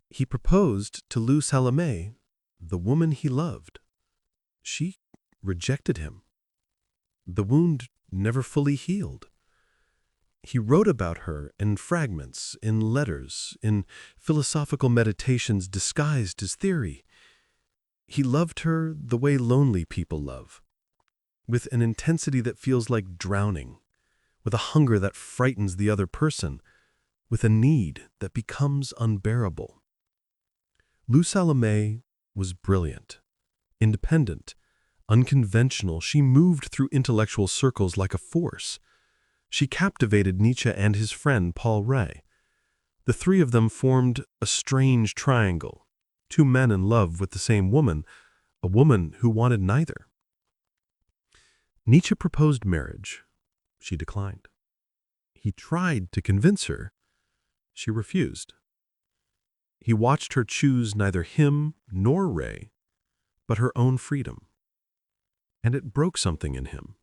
He proposed to Lou Salome, the woman he loved. She rejected him. The wound never fully healed. He wrote about her in fragments, in letters, in philosophical meditations disguised as theory. He loved her the way lonely people love, with an intensity that feels like drowning, with a hunger that frightens the other person, with a need that becomes unbearable. Lou Salome was brilliant, independent, unconventional. She moved through intellectual circles like a force. She captivated Nietzsche and his friend Paul Ray. The three of them formed a strange triangle, two men in love with the same woman, a woman who wanted neither. Nietzsche proposed marriage. She declined. He tried to convince her. She refused. He watched her choose neither him nor Ray, but her own freedom. And it broke something in him.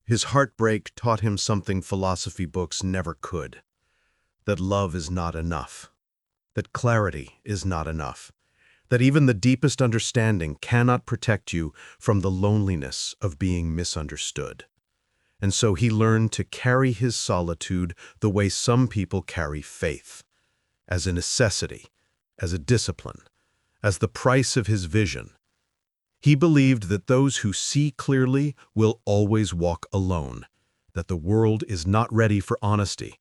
His heartbreak taught him something philosophy books never could. That love is not enough. That clarity is not enough. That even the deepest understanding cannot protect you from the loneliness of being misunderstood. And so he learned to carry his solitude the way some people carry faith, as a necessity, as a discipline, as the price of his vision. He believed that those who see clearly will always walk alone, that the world is not ready for honesty,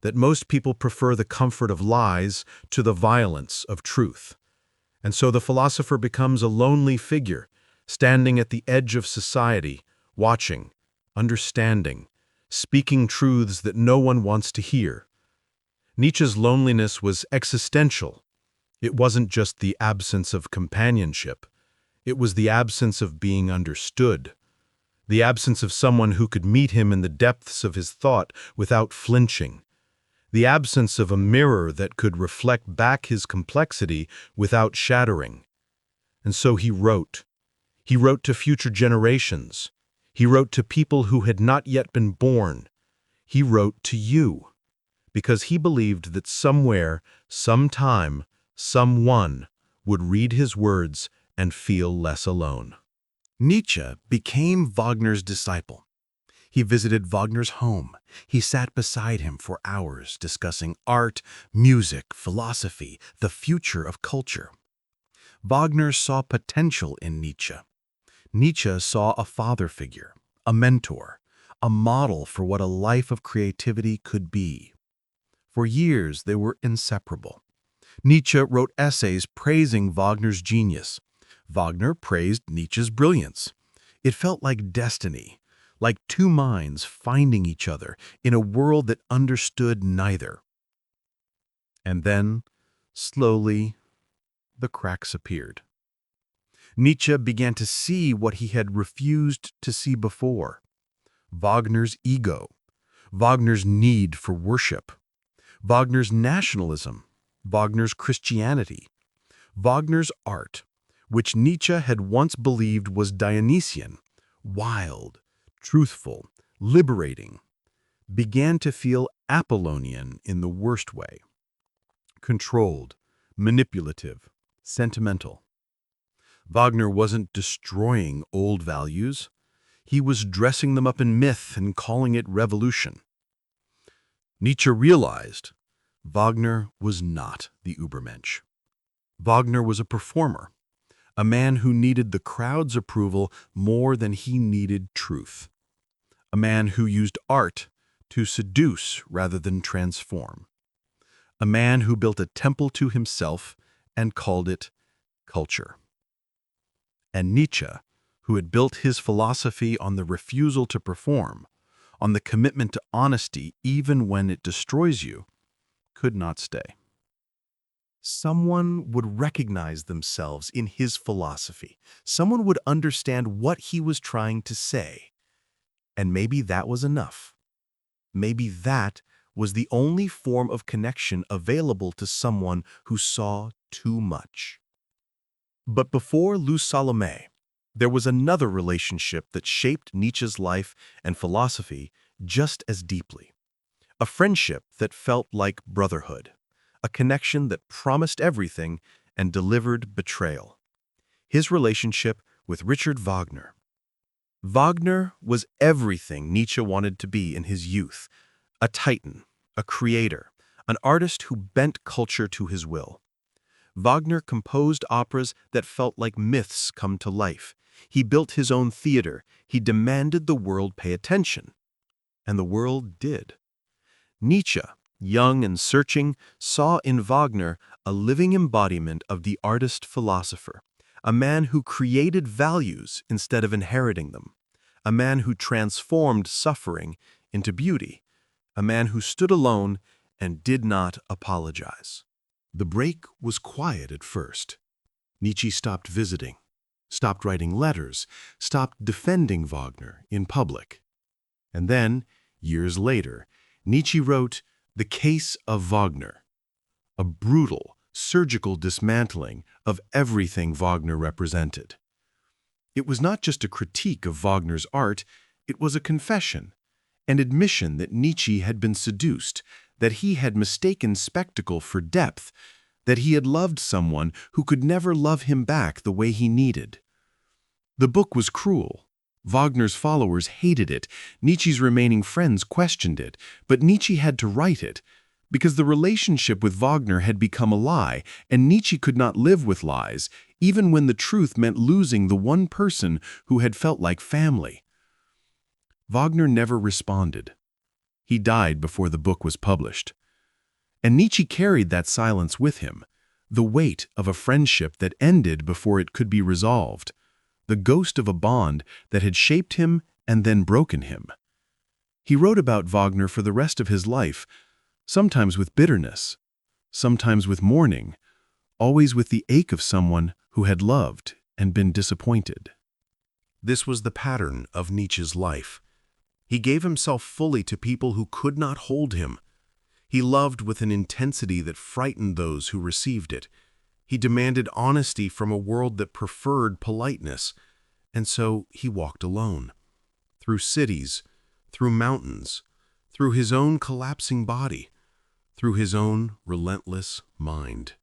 that most people prefer the comfort of lies to the violence of truth. And so the philosopher becomes a lonely figure, standing at the edge of society, watching, understanding, speaking truths that no one wants to hear. Nietzsche's loneliness was existential. It wasn't just the absence of companionship. It was the absence of being understood, the absence of someone who could meet him in the depths of his thought without flinching, the absence of a mirror that could reflect back his complexity without shattering. And so he wrote. He wrote to future generations. He wrote to people who had not yet been born. He wrote to you, because he believed that somewhere, sometime, someone would read his words and feel less alone. Nietzsche became Wagner's disciple. He visited Wagner's home. He sat beside him for hours discussing art, music, philosophy, the future of culture. Wagner saw potential in Nietzsche. Nietzsche saw a father figure, a mentor, a model for what a life of creativity could be. For years, they were inseparable. Nietzsche wrote essays praising Wagner's genius. Wagner praised Nietzsche's brilliance. It felt like destiny, like two minds finding each other in a world that understood neither. And then, slowly, the cracks appeared. Nietzsche began to see what he had refused to see before: Wagner's ego, Wagner's need for worship, Wagner's nationalism, Wagner's Christianity, Wagner's art, which Nietzsche had once believed was Dionysian, wild, truthful, liberating, began to feel Apollonian in the worst way: controlled, manipulative, sentimental. Wagner wasn't destroying old values. He was dressing them up in myth and calling it revolution. Nietzsche realized Wagner was not the Übermensch. Wagner was a performer, a man who needed the crowd's approval more than he needed truth, a man who used art to seduce rather than transform, a man who built a temple to himself and called it culture. And Nietzsche, who had built his philosophy on the refusal to perform, on the commitment to honesty even when it destroys you, could not stay. Someone would recognize themselves in his philosophy. Someone would understand what he was trying to say. And maybe that was enough. Maybe that was the only form of connection available to someone who saw too much. But before Lou Salome, there was another relationship that shaped Nietzsche's life and philosophy just as deeply. A friendship that felt like brotherhood, a connection that promised everything and delivered betrayal. His relationship with Richard Wagner. Wagner was everything Nietzsche wanted to be in his youth: a titan, a creator, an artist who bent culture to his will. Wagner composed operas that felt like myths come to life. He built his own theater. He demanded the world pay attention. And the world did. Nietzsche, young and searching, saw in Wagner a living embodiment of the artist-philosopher, a man who created values instead of inheriting them, a man who transformed suffering into beauty, a man who stood alone and did not apologize. The break was quiet at first. Nietzsche stopped visiting, stopped writing letters, stopped defending Wagner in public. And then, years later, Nietzsche wrote The Case of Wagner, a brutal, surgical dismantling of everything Wagner represented. It was not just a critique of Wagner's art, it was a confession, an admission that Nietzsche had been seduced, that he had mistaken spectacle for depth, that he had loved someone who could never love him back the way he needed. The book was cruel. Wagner's followers hated it. Nietzsche's remaining friends questioned it. But Nietzsche had to write it, because the relationship with Wagner had become a lie, and Nietzsche could not live with lies, even when the truth meant losing the one person who had felt like family. Wagner never responded. He died before the book was published. And Nietzsche carried that silence with him, the weight of a friendship that ended before it could be resolved, the ghost of a bond that had shaped him and then broken him. He wrote about Wagner for the rest of his life, sometimes with bitterness, sometimes with mourning, always with the ache of someone who had loved and been disappointed. This was the pattern of Nietzsche's life. He gave himself fully to people who could not hold him. He loved with an intensity that frightened those who received it. He demanded honesty from a world that preferred politeness, and so he walked alone, through cities, through mountains, through his own collapsing body, through his own relentless mind.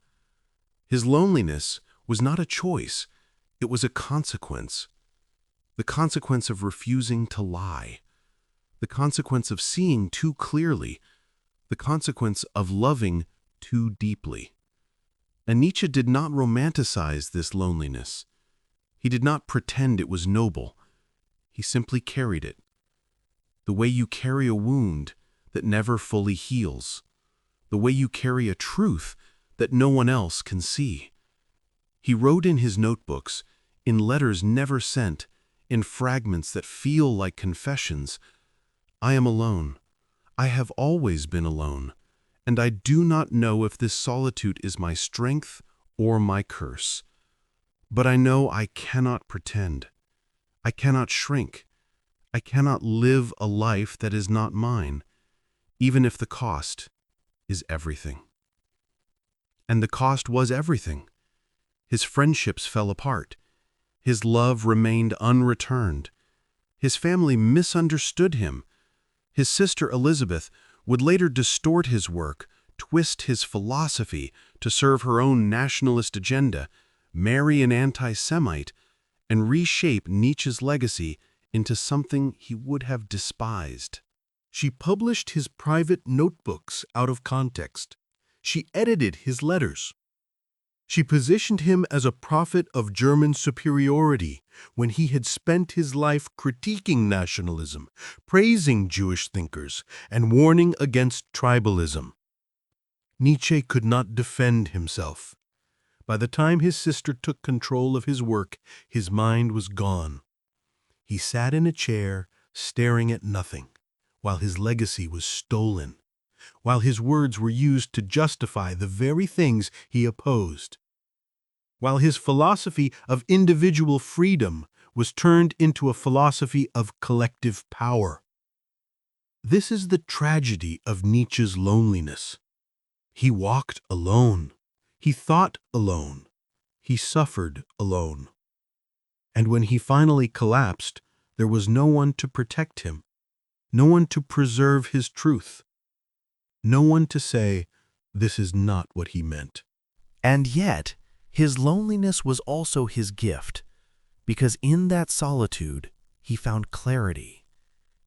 His loneliness was not a choice. It was a consequence. The consequence of refusing to lie. The consequence of seeing too clearly. The consequence of loving too deeply. And Nietzsche did not romanticize this loneliness. He did not pretend it was noble. He simply carried it. The way you carry a wound that never fully heals. The way you carry a truth that no one else can see. He wrote in his notebooks, in letters never sent, in fragments that feel like confessions, "I am alone. I have always been alone, and I do not know if this solitude is my strength or my curse. But I know I cannot pretend. I cannot shrink. I cannot live a life that is not mine, even if the cost is everything." And the cost was everything. His friendships fell apart. His love remained unreturned. His family misunderstood him. His sister Elizabeth would later distort his work, twist his philosophy to serve her own nationalist agenda, marry an anti-Semite, and reshape Nietzsche's legacy into something he would have despised. She published his private notebooks out of context. She edited his letters. She positioned him as a prophet of German superiority when he had spent his life critiquing nationalism, praising Jewish thinkers, and warning against tribalism. Nietzsche could not defend himself. By the time his sister took control of his work, his mind was gone. He sat in a chair, staring at nothing, while his legacy was stolen, while his words were used to justify the very things he opposed, while his philosophy of individual freedom was turned into a philosophy of collective power. This is the tragedy of Nietzsche's loneliness. He walked alone. He thought alone. He suffered alone. And when he finally collapsed, there was no one to protect him, no one to preserve his truth, no one to say, "This is not what he meant." And yet, his loneliness was also his gift, because in that solitude, he found clarity.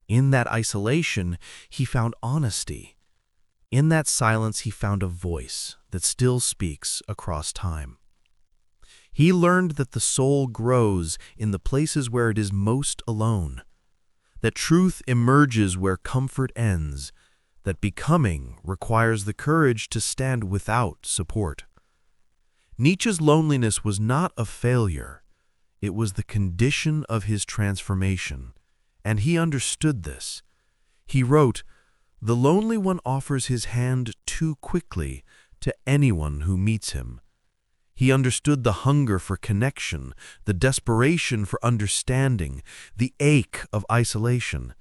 In that isolation, he found honesty. In that silence, he found a voice that still speaks across time. He learned that the soul grows in the places where it is most alone, that truth emerges where comfort ends, that becoming requires the courage to stand without support. Nietzsche's loneliness was not a failure. It was the condition of his transformation, and he understood this. He wrote, "The lonely one offers his hand too quickly to anyone who meets him." He understood the hunger for connection, the desperation for understanding, the ache of isolation.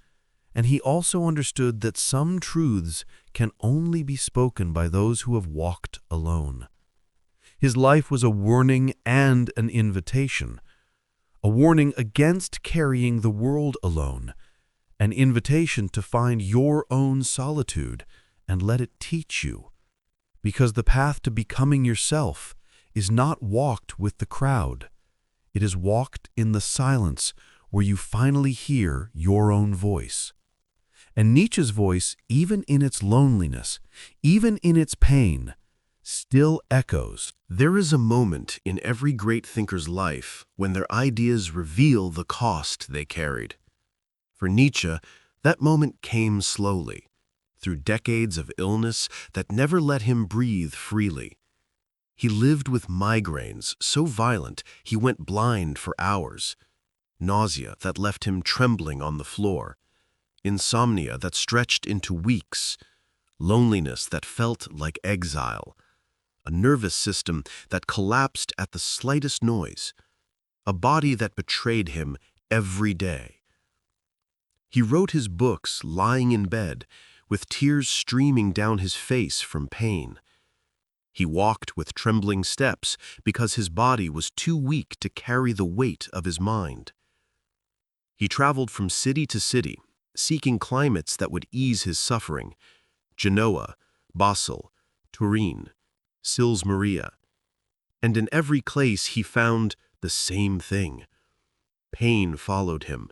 And he also understood that some truths can only be spoken by those who have walked alone. His life was a warning and an invitation, a warning against carrying the world alone, an invitation to find your own solitude and let it teach you, because the path to becoming yourself is not walked with the crowd. It is walked in the silence where you finally hear your own voice. And Nietzsche's voice, even in its loneliness, even in its pain, still echoes. There is a moment in every great thinker's life when their ideas reveal the cost they carried. For Nietzsche, that moment came slowly, through decades of illness that never let him breathe freely. He lived with migraines so violent he went blind for hours, nausea that left him trembling on the floor, insomnia that stretched into weeks, loneliness that felt like exile, a nervous system that collapsed at the slightest noise, a body that betrayed him every day. He wrote his books lying in bed, with tears streaming down his face from pain. He walked with trembling steps because his body was too weak to carry the weight of his mind. He traveled from city to city, seeking climates that would ease his suffering: Genoa, Basel, Turin, Sils Maria. And in every place he found the same thing. Pain followed him,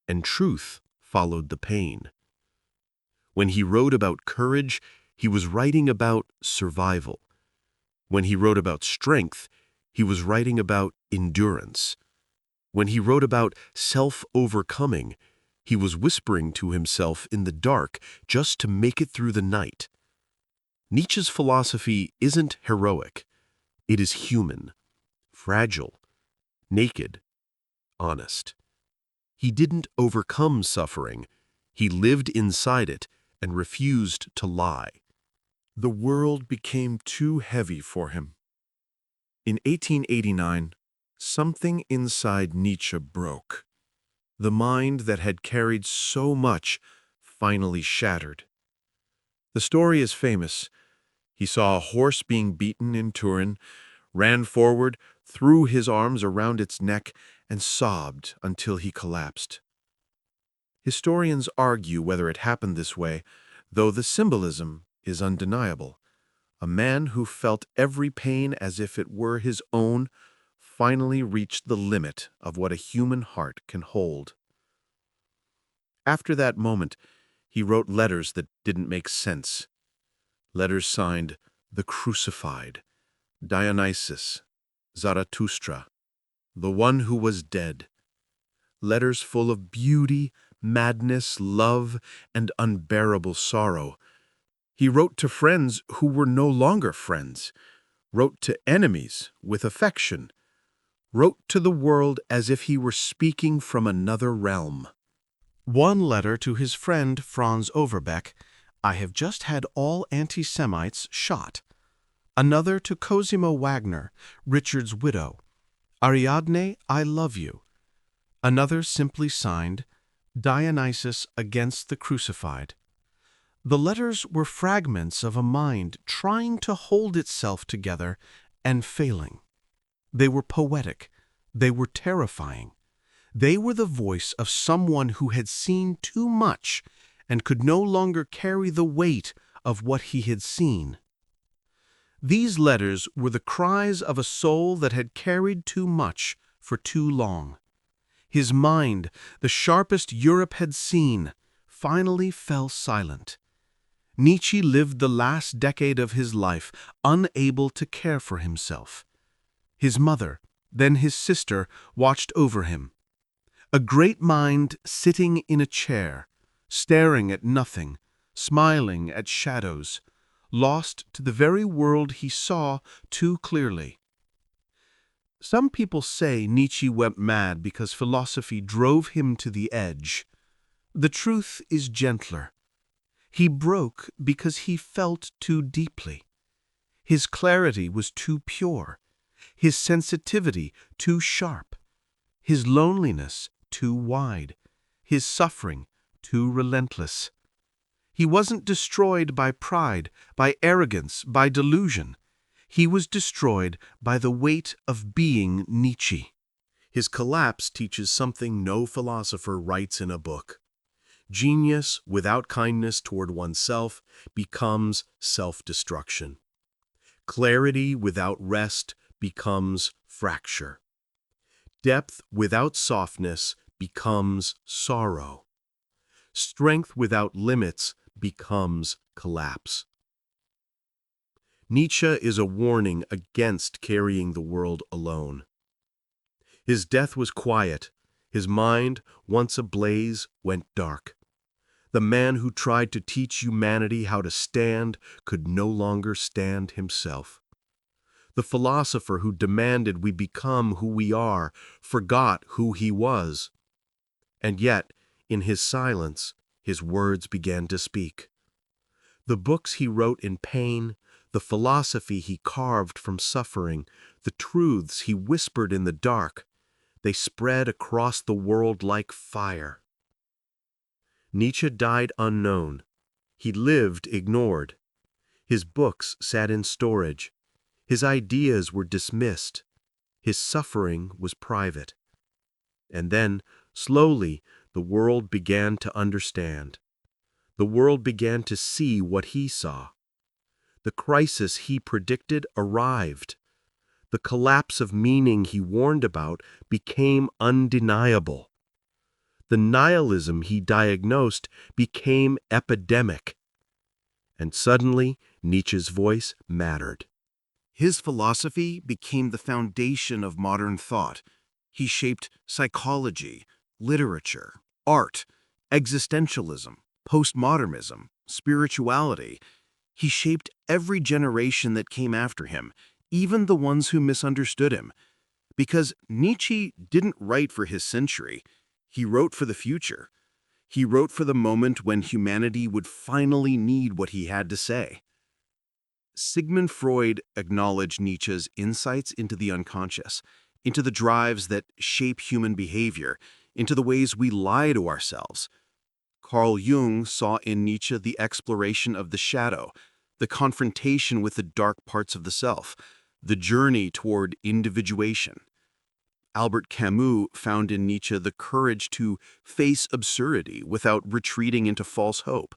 and truth followed the pain. When he wrote about courage, he was writing about survival. When he wrote about strength, he was writing about endurance. When he wrote about self-overcoming, he was whispering to himself in the dark just to make it through the night. Nietzsche's philosophy isn't heroic. It is human, fragile, naked, honest. He didn't overcome suffering. He lived inside it and refused to lie. The world became too heavy for him. In 1889, something inside Nietzsche broke. The mind that had carried so much finally shattered. The story is famous. He saw a horse being beaten in Turin, ran forward, threw his arms around its neck, and sobbed until he collapsed. Historians argue whether it happened this way, though the symbolism is undeniable. A man who felt every pain as if it were his own finally reached the limit of what a human heart can hold. After that moment, he wrote letters that didn't make sense. Letters signed The Crucified, Dionysus, Zarathustra, The One Who Was Dead. Letters full of beauty, madness, love, and unbearable sorrow. He wrote to friends who were no longer friends, wrote to enemies with affection, wrote to the world as if he were speaking from another realm. One letter to his friend Franz Overbeck, I have just had all anti-Semites shot. Another to Cosimo Wagner, Richard's widow, Ariadne, I love you. Another simply signed, Dionysus against the crucified. The letters were fragments of a mind trying to hold itself together and failing. They were poetic. They were terrifying. They were the voice of someone who had seen too much and could no longer carry the weight of what he had seen. These letters were the cries of a soul that had carried too much for too long. His mind, the sharpest Europe had seen, finally fell silent. Nietzsche lived the last decade of his life unable to care for himself. His mother, then his sister, watched over him. A great mind sitting in a chair, staring at nothing, smiling at shadows, lost to the very world he saw too clearly. Some people say Nietzsche went mad because philosophy drove him to the edge. The truth is gentler. He broke because he felt too deeply. His clarity was too pure, his sensitivity too sharp, his loneliness too wide, his suffering too relentless. He wasn't destroyed by pride, by arrogance, by delusion. He was destroyed by the weight of being Nietzsche. His collapse teaches something no philosopher writes in a book. Genius without kindness toward oneself becomes self-destruction. Clarity without rest becomes fracture. Depth without softness becomes sorrow. Strength without limits becomes collapse. Nietzsche is a warning against carrying the world alone. His death was quiet. His mind, once ablaze, went dark. The man who tried to teach humanity how to stand could no longer stand himself. The philosopher who demanded we become who we are forgot who he was. And yet, in his silence, his words began to speak. The books he wrote in pain, the philosophy he carved from suffering, the truths he whispered in the dark, they spread across the world like fire. Nietzsche died unknown. He lived ignored. His books sat in storage. His ideas were dismissed. His suffering was private. And then, slowly, the world began to understand. The world began to see what he saw. The crisis he predicted arrived. The collapse of meaning he warned about became undeniable. The nihilism he diagnosed became epidemic. And suddenly, Nietzsche's voice mattered. His philosophy became the foundation of modern thought. He shaped psychology, literature, art, existentialism, postmodernism, spirituality. He shaped every generation that came after him, even the ones who misunderstood him. Because Nietzsche didn't write for his century, he wrote for the future. He wrote for the moment when humanity would finally need what he had to say. Sigmund Freud acknowledged Nietzsche's insights into the unconscious, into the drives that shape human behavior, into the ways we lie to ourselves. Carl Jung saw in Nietzsche the exploration of the shadow, the confrontation with the dark parts of the self, the journey toward individuation. Albert Camus found in Nietzsche the courage to face absurdity without retreating into false hope.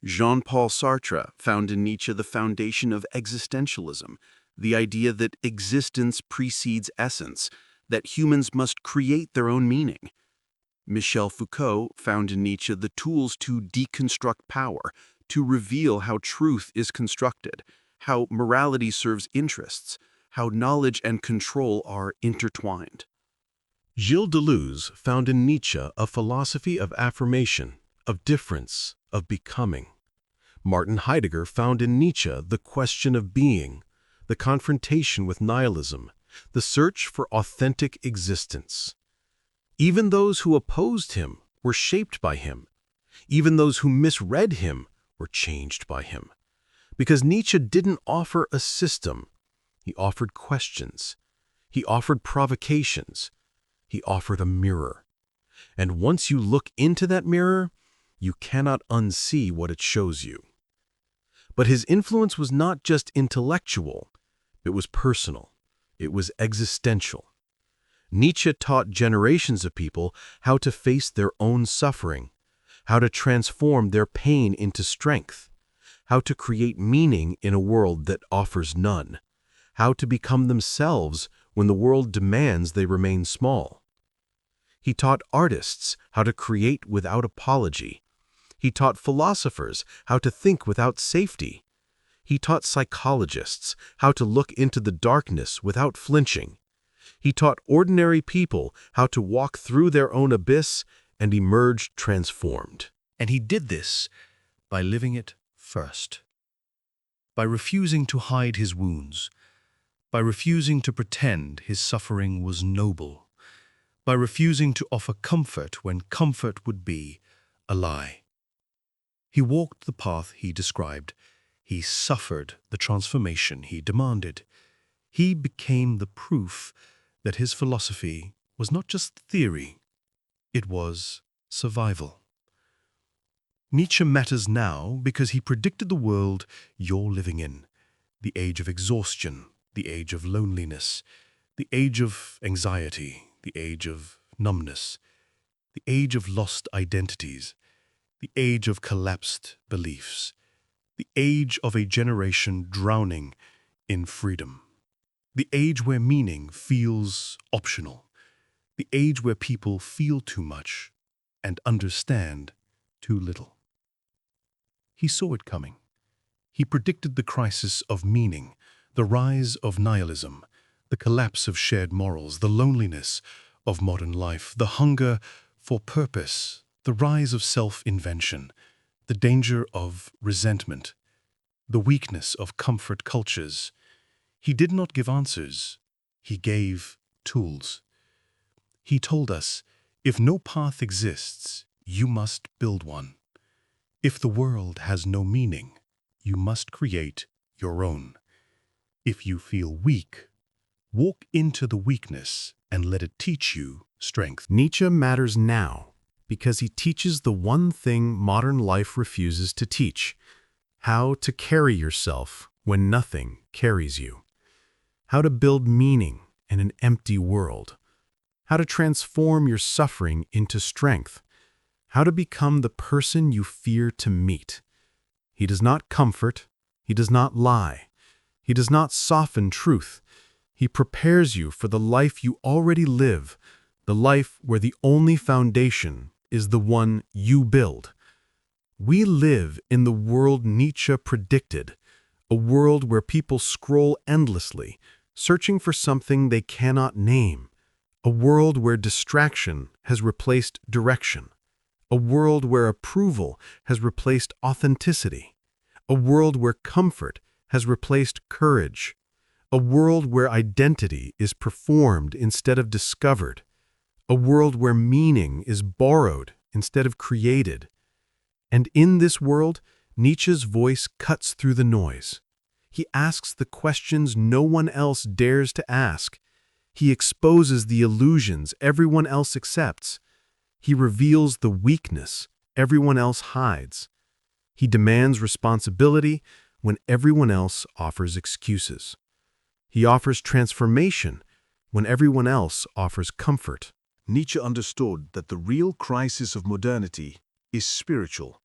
Jean-Paul Sartre found in Nietzsche the foundation of existentialism, the idea that existence precedes essence, that humans must create their own meaning. Michel Foucault found in Nietzsche the tools to deconstruct power, to reveal how truth is constructed, how morality serves interests, how knowledge and control are intertwined. Gilles Deleuze found in Nietzsche a philosophy of affirmation, of difference, of becoming. Martin Heidegger found in Nietzsche the question of being, the confrontation with nihilism, the search for authentic existence. Even those who opposed him were shaped by him. Even those who misread him were changed by him. Because Nietzsche didn't offer a system, he offered questions. He offered provocations. He offered a mirror. And once you look into that mirror, you cannot unsee what it shows you. But his influence was not just intellectual, it was personal, it was existential. Nietzsche taught generations of people how to face their own suffering, how to transform their pain into strength, how to create meaning in a world that offers none, how to become themselves when the world demands they remain small. He taught artists how to create without apology. He taught philosophers how to think without safety. He taught psychologists how to look into the darkness without flinching. He taught ordinary people how to walk through their own abyss and emerge transformed. And he did this by living it first. By refusing to hide his wounds. By refusing to pretend his suffering was noble. By refusing to offer comfort when comfort would be a lie. He walked the path he described. He suffered the transformation he demanded. He became the proof that his philosophy was not just theory, it was survival. Nietzsche matters now because he predicted the world you're living in, the age of exhaustion, the age of loneliness, the age of anxiety, the age of numbness, the age of lost identities, the age of collapsed beliefs, the age of a generation drowning in freedom, the age where meaning feels optional, the age where people feel too much and understand too little. He saw it coming. He predicted the crisis of meaning, the rise of nihilism, the collapse of shared morals, the loneliness of modern life, the hunger for purpose, the rise of self-invention, the danger of resentment, the weakness of comfort cultures. He did not give answers. He gave tools. He told us, if no path exists, you must build one. If the world has no meaning, you must create your own. If you feel weak, walk into the weakness and let it teach you strength. Nietzsche matters now because he teaches the one thing modern life refuses to teach: how to carry yourself when nothing carries you, how to build meaning in an empty world, how to transform your suffering into strength, how to become the person you fear to meet. He does not comfort, he does not lie, he does not soften truth, He prepares you for the life you already live, the life where the only foundation is the one you build. We live in the world Nietzsche predicted, a world where people scroll endlessly, searching for something they cannot name, a world where distraction has replaced direction, a world where approval has replaced authenticity, a world where comfort has replaced courage, a world where identity is performed instead of discovered, a world where meaning is borrowed instead of created. And in this world, Nietzsche's voice cuts through the noise. He asks the questions no one else dares to ask. He exposes the illusions everyone else accepts. He reveals the weakness everyone else hides. He demands responsibility when everyone else offers excuses. He offers transformation when everyone else offers comfort. Nietzsche understood that the real crisis of modernity is spiritual,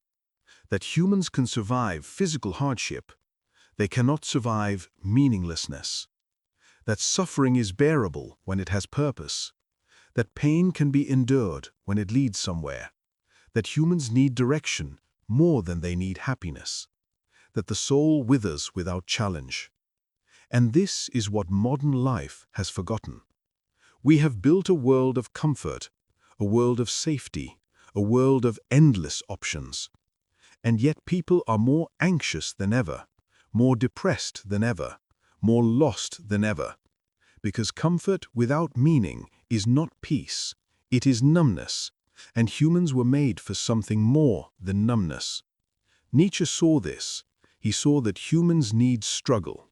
that humans can survive physical hardship, they cannot survive meaninglessness, that suffering is bearable when it has purpose, that pain can be endured when it leads somewhere, that humans need direction more than they need happiness, that the soul withers without challenge. And this is what modern life has forgotten. We have built a world of comfort, a world of safety, a world of endless options. And yet people are more anxious than ever, more depressed than ever, more lost than ever. Because comfort without meaning is not peace, it is numbness, and humans were made for something more than numbness. Nietzsche saw this. He saw that humans need struggle.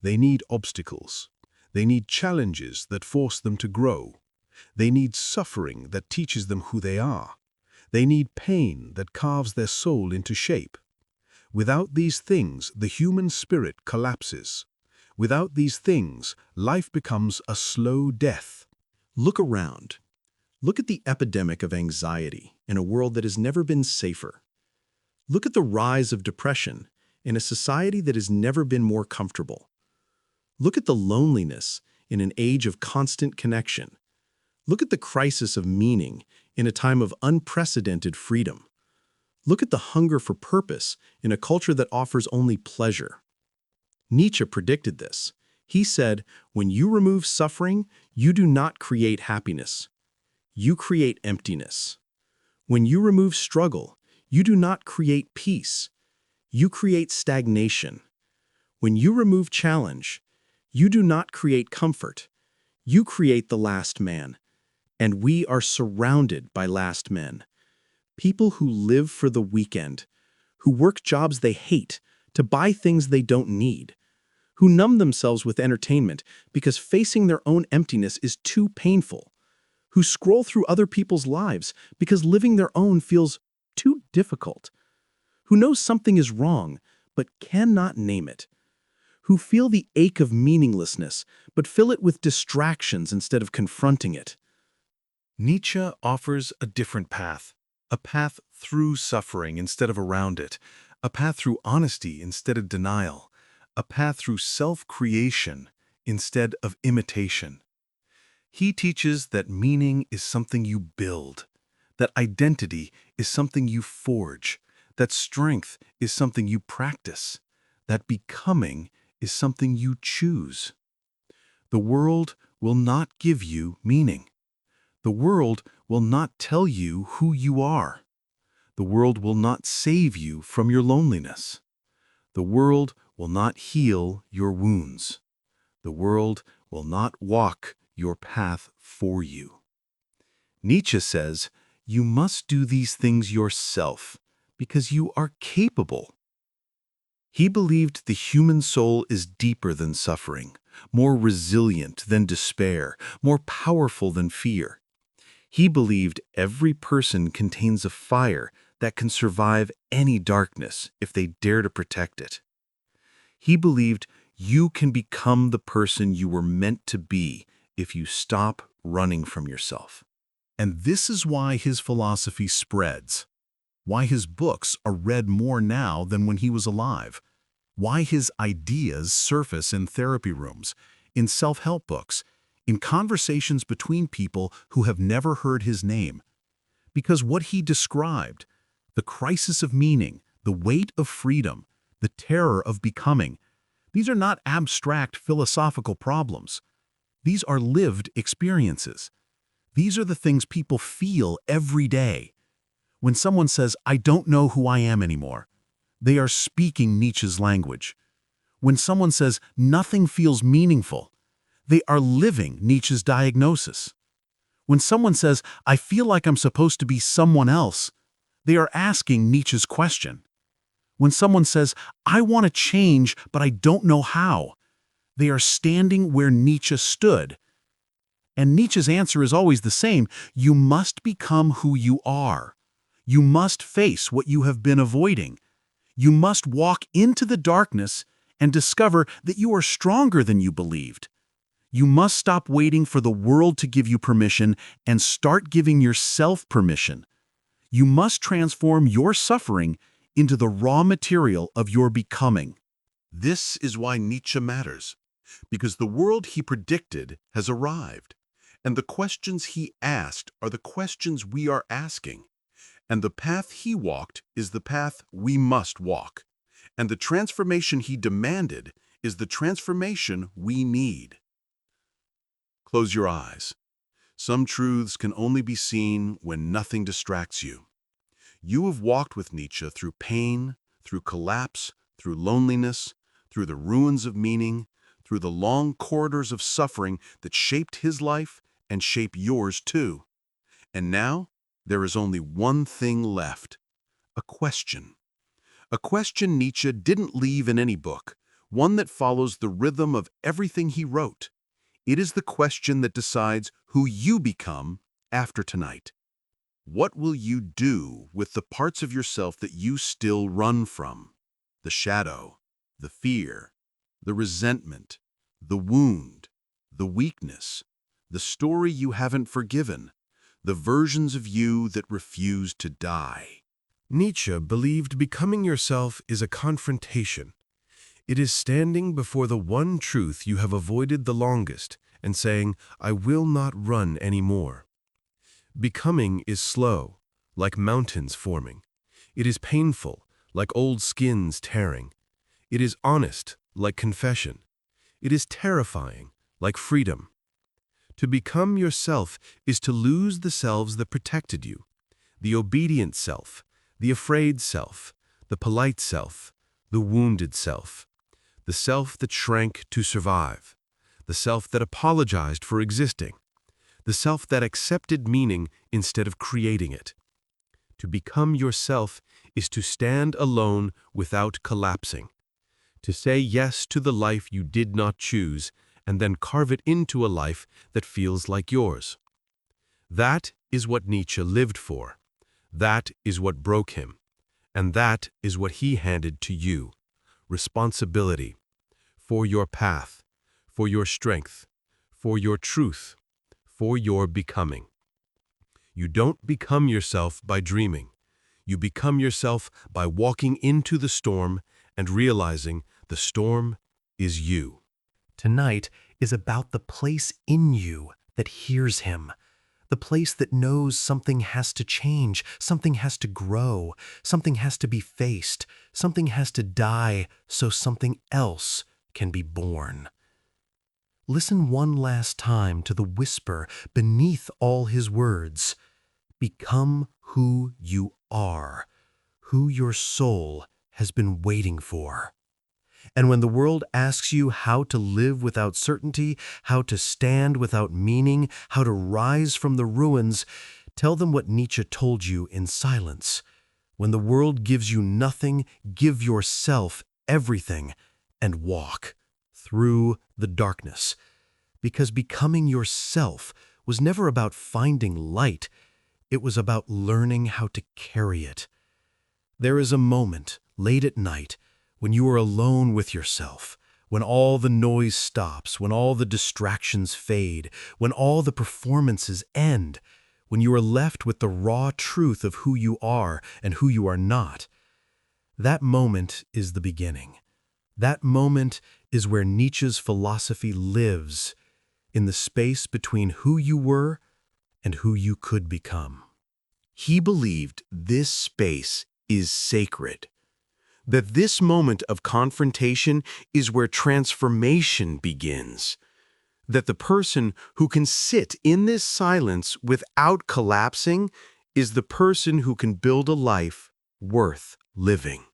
They need obstacles. They need challenges that force them to grow. They need suffering that teaches them who they are. They need pain that carves their soul into shape. Without these things, the human spirit collapses. Without these things, life becomes a slow death. Look around. Look at the epidemic of anxiety in a world that has never been safer. Look at the rise of depression in a society that has never been more comfortable. Look at the loneliness in an age of constant connection. Look at the crisis of meaning in a time of unprecedented freedom. Look at the hunger for purpose in a culture that offers only pleasure. Nietzsche predicted this. He said, when you remove suffering, you do not create happiness. You create emptiness. When you remove struggle, you do not create peace. You create stagnation. When you remove challenge, you do not create comfort. You create the last man. And we are surrounded by last men. People who live for the weekend, who work jobs they hate to buy things they don't need, who numb themselves with entertainment because facing their own emptiness is too painful, who scroll through other people's lives because living their own feels too difficult, who know something is wrong but cannot name it, who feel the ache of meaninglessness but fill it with distractions instead of confronting it. Nietzsche offers a different path, a path through suffering instead of around it, a path through honesty instead of denial, a path through self-creation instead of imitation. He teaches that meaning is something you build, that identity is something you forge, that strength is something you practice, that becoming is something you choose. The world will not give you meaning. The world will not tell you who you are. The world will not save you from your loneliness. The world will not heal your wounds. The world will not walk your path for you. Nietzsche says, you must do these things yourself because you are capable. He believed the human soul is deeper than suffering, more resilient than despair, more powerful than fear. He believed every person contains a fire that can survive any darkness if they dare to protect it. He believed you can become the person you were meant to be if you stop running from yourself. And this is why his philosophy spreads, why his books are read more now than when he was alive, why his ideas surface in therapy rooms, in self-help books, in conversations between people who have never heard his name. Because what he described, the crisis of meaning, the weight of freedom, the terror of becoming, these are not abstract philosophical problems. These are lived experiences. These are the things people feel every day. When someone says, "I don't know who I am anymore," they are speaking Nietzsche's language. When someone says, "Nothing feels meaningful," they are living Nietzsche's diagnosis. When someone says, "I feel like I'm supposed to be someone else," they are asking Nietzsche's question. When someone says, "I want to change, but I don't know how," they are standing where Nietzsche stood. And Nietzsche's answer is always the same: you must become who you are. You must face what you have been avoiding. You must walk into the darkness and discover that you are stronger than you believed. You must stop waiting for the world to give you permission and start giving yourself permission. You must transform your suffering into the raw material of your becoming. This is why Nietzsche matters, because the world he predicted has arrived, and the questions he asked are the questions we are asking, and the path he walked is the path we must walk, and the transformation he demanded is the transformation we need. Close your eyes. Some truths can only be seen when nothing distracts you. You have walked with Nietzsche through pain, through collapse, through loneliness, through the ruins of meaning, through the long corridors of suffering that shaped his life and shape yours too. And now, there is only one thing left: a question. A question Nietzsche didn't leave in any book, one that follows the rhythm of everything he wrote. It is the question that decides who you become after tonight. What will you do with the parts of yourself that you still run from? The shadow, the fear, the resentment, the wound, the weakness, the story you haven't forgiven, the versions of you that refuse to die. Nietzsche believed becoming yourself is a confrontation. It is standing before the one truth you have avoided the longest and saying, "I will not run anymore." Becoming is slow, like mountains forming. It is painful, like old skins tearing. It is honest, like confession. It is terrifying, like freedom. To become yourself is to lose the selves that protected you: the obedient self, the afraid self, the polite self, the wounded self, the self that shrank to survive, the self that apologized for existing, the self that accepted meaning instead of creating it. To become yourself is to stand alone without collapsing, to say yes to the life you did not choose and then carve it into a life that feels like yours. That is what Nietzsche lived for. That is what broke him. And that is what he handed to you: responsibility for your path, for your strength, for your truth, for your becoming. You don't become yourself by dreaming. You become yourself by walking into the storm and realizing the storm is you. Tonight is about the place in you that hears him, the place that knows something has to change, something has to grow, something has to be faced, something has to die so something else can be born. Listen one last time to the whisper beneath all his words. Become who you are, who your soul has been waiting for. And when the world asks you how to live without certainty, how to stand without meaning, how to rise from the ruins, tell them what Nietzsche told you in silence. When the world gives you nothing, give yourself everything and walk through the darkness. Because becoming yourself was never about finding light. It was about learning how to carry it. There is a moment, late at night, when you are alone with yourself, when all the noise stops, when all the distractions fade, when all the performances end, when you are left with the raw truth of who you are and who you are not. That moment is the beginning. That moment is where Nietzsche's philosophy lives, in the space between who you were and who you could become. He believed this space is sacred, that this moment of confrontation is where transformation begins, that the person who can sit in this silence without collapsing is the person who can build a life worth living.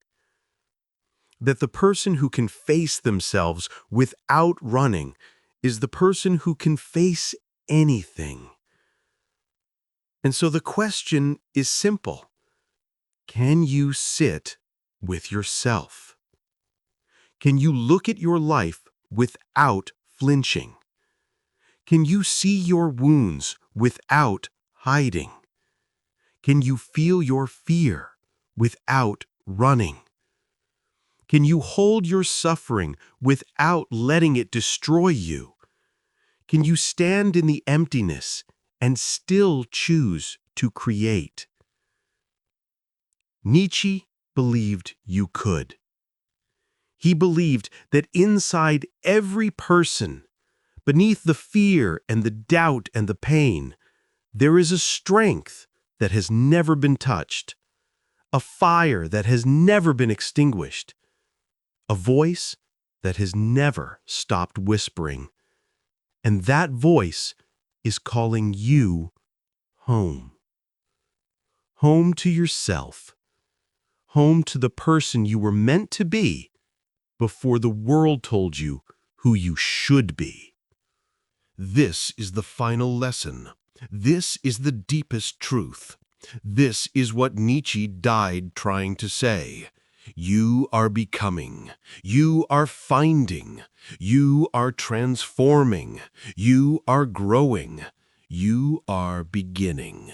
That the person who can face themselves without running is the person who can face anything. And so the question is simple. Can you sit with yourself? Can you look at your life without flinching? Can you see your wounds without hiding? Can you feel your fear without running? Can you hold your suffering without letting it destroy you? Can you stand in the emptiness and still choose to create? Nietzsche believed you could. He believed that inside every person, beneath the fear and the doubt and the pain, there is a strength that has never been touched, a fire that has never been extinguished, a voice that has never stopped whispering. And that voice is calling you home. Home to yourself. Home to the person you were meant to be before the world told you who you should be. This is the final lesson. This is the deepest truth. This is what Nietzsche died trying to say. You are becoming. You are finding. You are transforming. You are growing. You are beginning.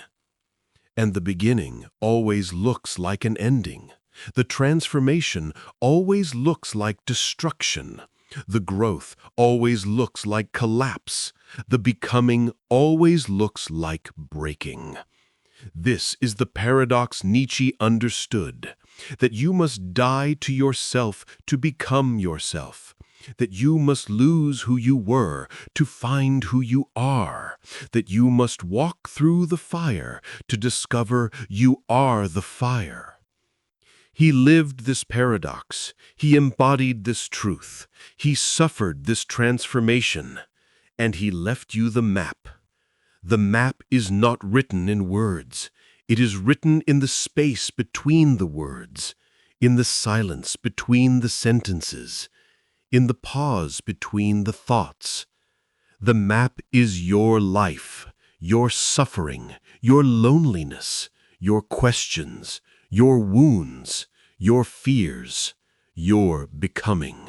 And the beginning always looks like an ending. The transformation always looks like destruction. The growth always looks like collapse. The becoming always looks like breaking. This is the paradox Nietzsche understood, that you must die to yourself to become yourself, that you must lose who you were to find who you are, that you must walk through the fire to discover you are the fire. He lived this paradox. He embodied this truth. He suffered this transformation. And he left you the map. The map is not written in words. It is written in the space between the words, in the silence between the sentences, in the pause between the thoughts. The map is your life, your suffering, your loneliness, your questions, your wounds, your fears, your becoming.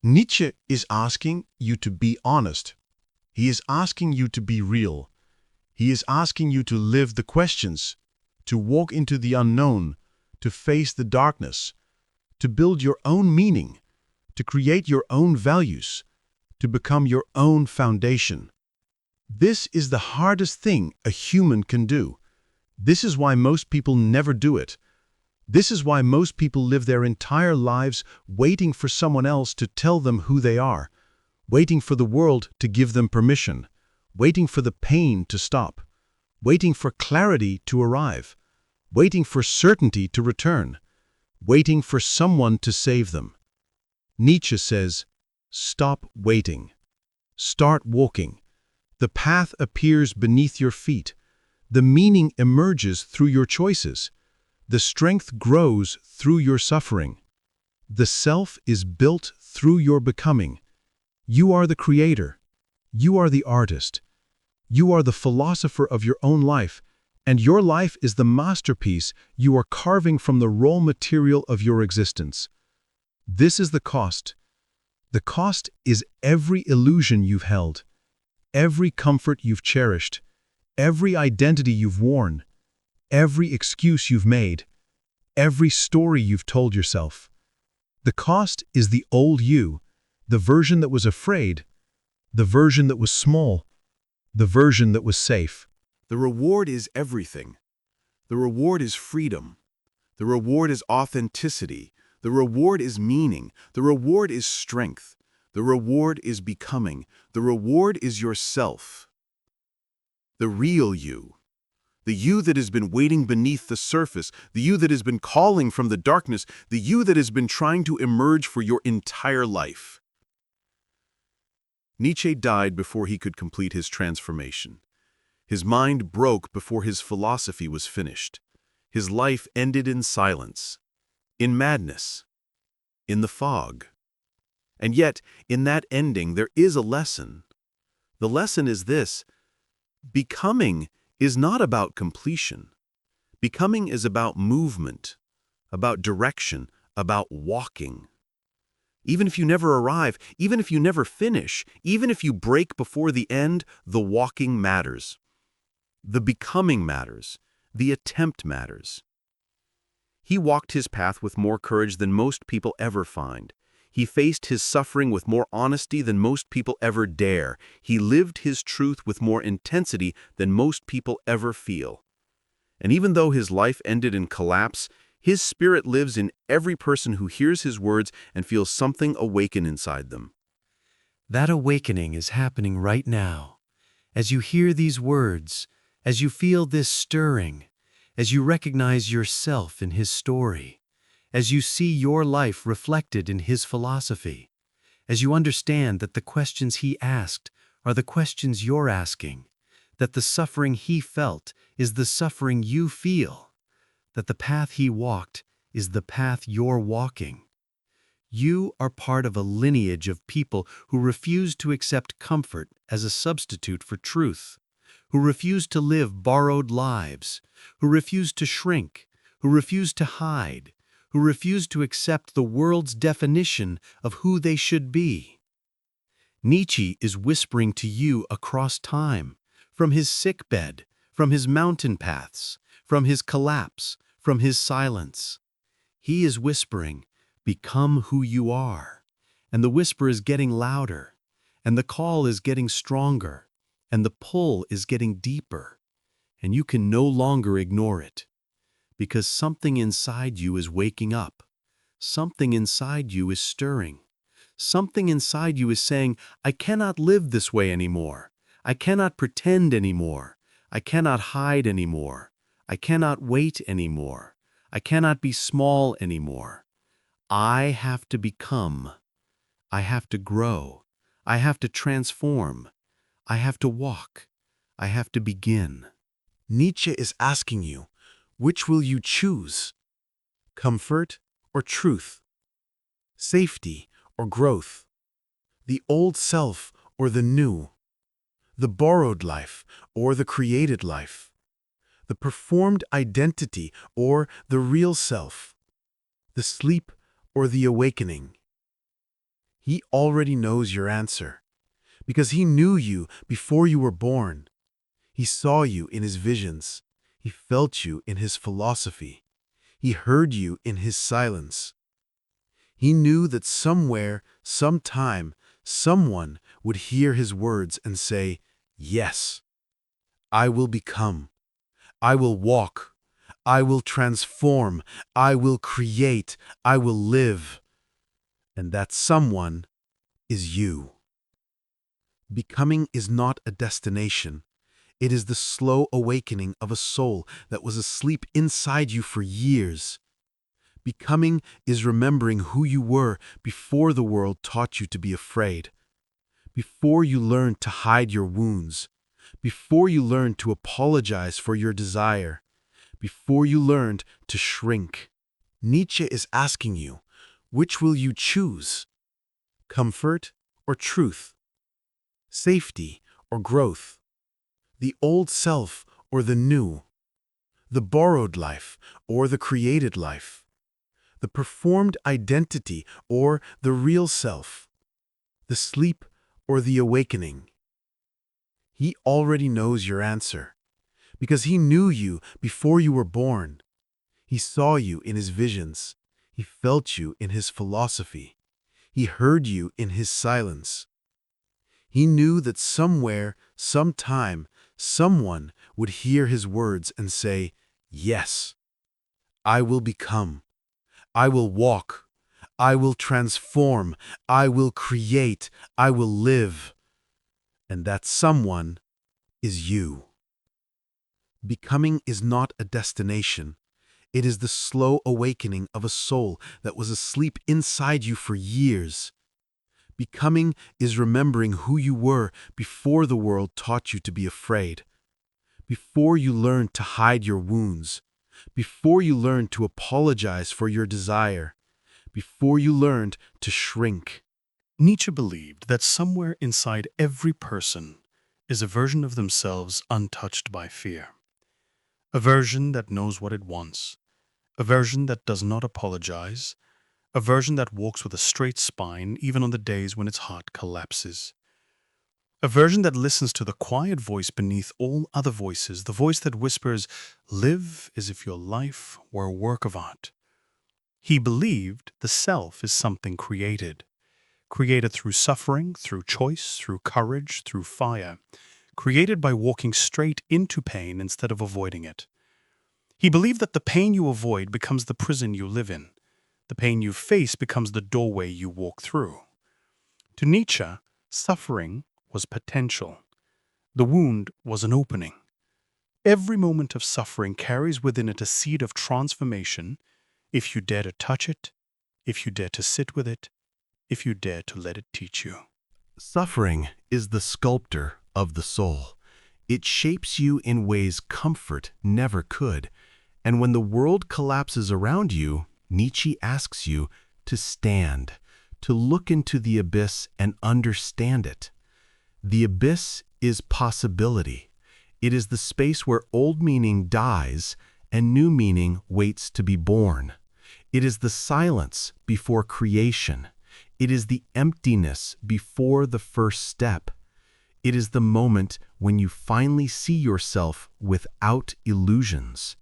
Nietzsche is asking you to be honest. He is asking you to be real. He is asking you to live the questions, to walk into the unknown, to face the darkness, to build your own meaning, to create your own values, to become your own foundation. This is the hardest thing a human can do. This is why most people never do it. This is why most people live their entire lives waiting for someone else to tell them who they are, waiting for the world to give them permission, waiting for the pain to stop, waiting for clarity to arrive, waiting for certainty to return, waiting for someone to save them. Nietzsche says, stop waiting. Start walking. The path appears beneath your feet. The meaning emerges through your choices. The strength grows through your suffering. The self is built through your becoming. You are the creator. You are the artist. You are the philosopher of your own life, and your life is the masterpiece you are carving from the raw material of your existence. This is the cost. The cost is every illusion you've held, every comfort you've cherished, every identity you've worn, every excuse you've made, every story you've told yourself. The cost is the old you, the version that was afraid, the version that was small, the version that was safe. The reward is everything. The reward is freedom. The reward is authenticity. The reward is meaning. The reward is strength. The reward is becoming. The reward is yourself. The real you. The you that has been waiting beneath the surface, the you that has been calling from the darkness, the you that has been trying to emerge for your entire life. Nietzsche died before he could complete his transformation. His mind broke before his philosophy was finished. His life ended in silence, in madness, in the fog. And yet, in that ending, there is a lesson. The lesson is this: becoming is not about completion. Becoming is about movement, about direction, about walking. Even if you never arrive, even if you never finish, even if you break before the end, the walking matters. The becoming matters. The attempt matters. He walked his path with more courage than most people ever find. He faced his suffering with more honesty than most people ever dare. He lived his truth with more intensity than most people ever feel. And even though his life ended in collapse, his spirit lives in every person who hears his words and feels something awaken inside them. That awakening is happening right now. As you hear these words, as you feel this stirring, as you recognize yourself in his story, as you see your life reflected in his philosophy, as you understand that the questions he asked are the questions you're asking, that the suffering he felt is the suffering you feel, that the path he walked is the path you're walking. You are part of a lineage of people who refuse to accept comfort as a substitute for truth, who refuse to live borrowed lives, who refuse to shrink, who refuse to hide, who refuse to accept the world's definition of who they should be. Nietzsche is whispering to you across time, from his sickbed, from his mountain paths, from his collapse, from his silence. He is whispering, "Become who you are." And the whisper is getting louder, and the call is getting stronger, and the pull is getting deeper, and you can no longer ignore it. Because something inside you is waking up. Something inside you is stirring. Something inside you is saying, "I cannot live this way anymore. I cannot pretend anymore. I cannot hide anymore. I cannot wait anymore. I cannot be small anymore. I have to become. I have to grow. I have to transform. I have to walk. I have to begin." Nietzsche is asking you, which will you choose? Comfort or truth? Safety or growth? The old self or the new? The borrowed life or the created life? The performed identity or the real self? The sleep or the awakening? He already knows your answer, because he knew you before you were born. He saw you in his visions. He felt you in his philosophy. He heard you in his silence. He knew that somewhere, sometime, someone would hear his words and say, "Yes, I will become. I will walk. I will transform. I will create. I will live." And that someone is you. Becoming is not a destination. It is the slow awakening of a soul that was asleep inside you for years. Becoming is remembering who you were before the world taught you to be afraid, before you learned to hide your wounds, before you learned to apologize for your desire, before you learned to shrink. Nietzsche is asking you, which will you choose? Comfort or truth? Safety or growth? The old self or the new? The borrowed life or the created life? The performed identity or the real self? The sleep or the awakening? He already knows your answer, because he knew you before you were born. He saw you in his visions. He felt you in his philosophy. He heard you in his silence. He knew that somewhere, sometime, someone would hear his words and say, "Yes, I will become. I will walk. I will transform, I will create, I will live. And that someone is you. Becoming is not a destination. It is the slow awakening of a soul that was asleep inside you for years. Becoming is remembering who you were before the world taught you to be afraid, before you learned to hide your wounds, before you learned to apologize for your desire, before you learned to shrink. Nietzsche believed that somewhere inside every person is a version of themselves untouched by fear. A version that knows what it wants. A version that does not apologize. A version that walks with a straight spine even on the days when its heart collapses. A version that listens to the quiet voice beneath all other voices, the voice that whispers, "Live as if your life were a work of art." He believed the self is something created through suffering, through choice, through courage, through fire, created by walking straight into pain instead of avoiding it. He believed that the pain you avoid becomes the prison you live in. The pain you face becomes the doorway you walk through. To Nietzsche, suffering was potential. The wound was an opening. Every moment of suffering carries within it a seed of transformation if you dare to touch it, if you dare to sit with it, if you dare to let it teach you. Suffering is the sculptor of the soul. It shapes you in ways comfort never could. And when the world collapses around you, Nietzsche asks you to stand, to look into the abyss and understand it. The abyss is possibility. It is the space where old meaning dies and new meaning waits to be born. It is the silence before creation. It is the emptiness before the first step. It is the moment when you finally see yourself without illusions.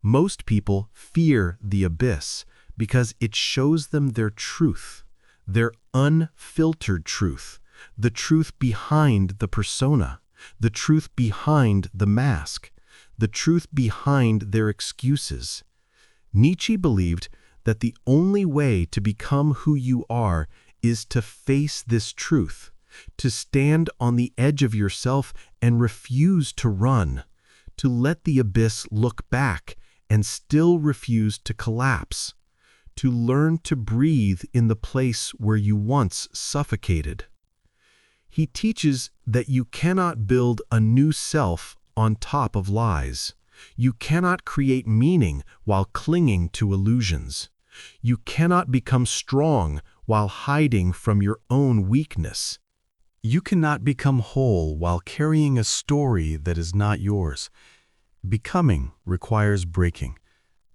Most people fear the abyss because it shows them their truth, their unfiltered truth, the truth behind the persona, the truth behind the mask, the truth behind their excuses. Nietzsche believed that the only way to become who you are is to face this truth, to stand on the edge of yourself and refuse to run, to let the abyss look back and still refuse to collapse, to learn to breathe in the place where you once suffocated. He teaches that you cannot build a new self on top of lies. You cannot create meaning while clinging to illusions. You cannot become strong while hiding from your own weakness. You cannot become whole while carrying a story that is not yours. Becoming requires breaking.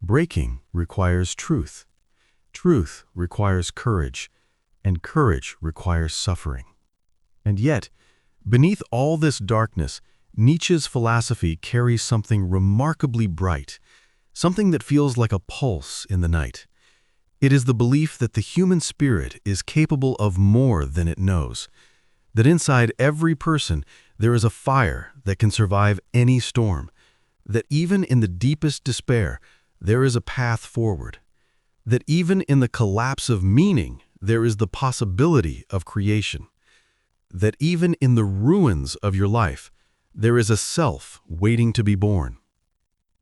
Breaking requires truth. Truth requires courage, and courage requires suffering. And yet, beneath all this darkness, Nietzsche's philosophy carries something remarkably bright, something that feels like a pulse in the night. It is the belief that the human spirit is capable of more than it knows, that inside every person there is a fire that can survive any storm, that even in the deepest despair there is a path forward, that even in the collapse of meaning there is the possibility of creation, that even in the ruins of your life there is a self waiting to be born.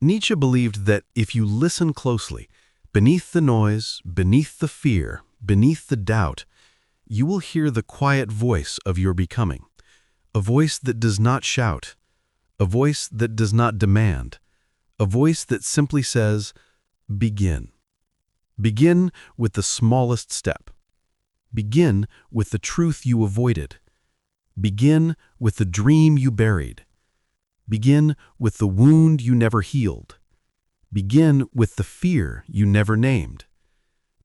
Nietzsche believed that if you listen closely, beneath the noise, beneath the fear, beneath the doubt, you will hear the quiet voice of your becoming, a voice that does not shout, a voice that does not demand, a voice that simply says, begin. Begin with the smallest step. Begin with the truth you avoided. Begin with the dream you buried. Begin with the wound you never healed. Begin with the fear you never named.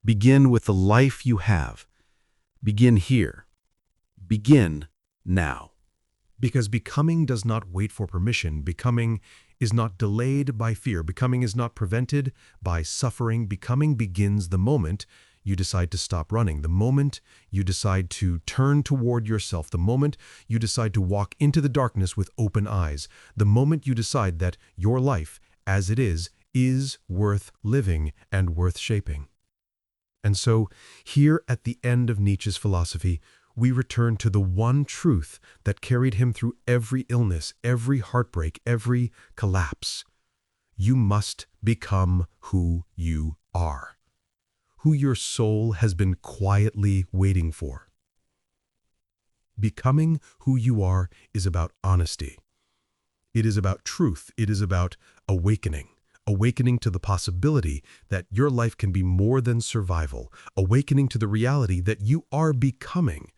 Begin with the life you have. Begin here. Begin now. Because becoming does not wait for permission. Becoming is not delayed by fear. Becoming is not prevented by suffering. Becoming begins the moment you decide to stop running, the moment you decide to turn toward yourself, the moment you decide to walk into the darkness with open eyes, the moment you decide that your life, as it is worth living and worth shaping. And so, here at the end of Nietzsche's philosophy, we return to the one truth that carried him through every illness, every heartbreak, every collapse. You must become who you are, who your soul has been quietly waiting for. Becoming who you are is about honesty. It is about truth. It is about awakening. Awakening to the possibility that your life can be more than survival. Awakening to the reality that you are becoming.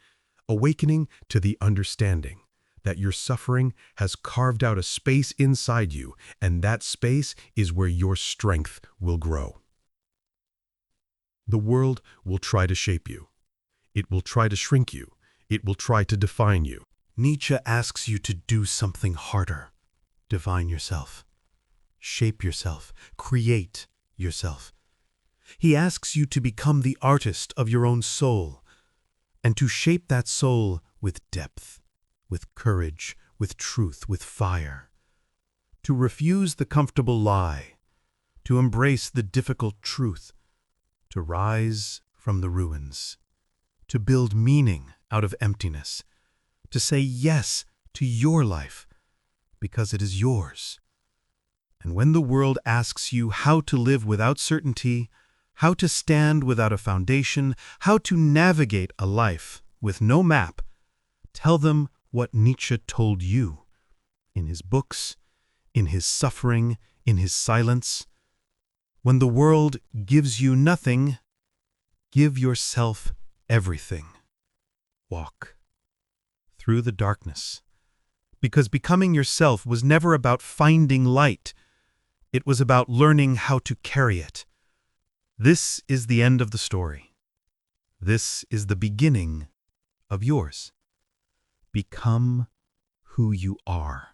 Awakening to the understanding that your suffering has carved out a space inside you, and that space is where your strength will grow. The world will try to shape you. It will try to shrink you. It will try to define you. Nietzsche asks you to do something harder. Define yourself. Shape yourself. Create yourself. He asks you to become the artist of your own soul, and to shape that soul with depth, with courage, with truth, with fire. To refuse the comfortable lie, to embrace the difficult truth, to rise from the ruins, to build meaning out of emptiness, to say yes to your life because it is yours. And when the world asks you how to live without certainty, how to stand without a foundation, how to navigate a life with no map, tell them what Nietzsche told you in his books, in his suffering, in his silence. When the world gives you nothing, give yourself everything. Walk through the darkness, because becoming yourself was never about finding light. It was about learning how to carry it. This is the end of the story. This is the beginning of yours. Become who you are.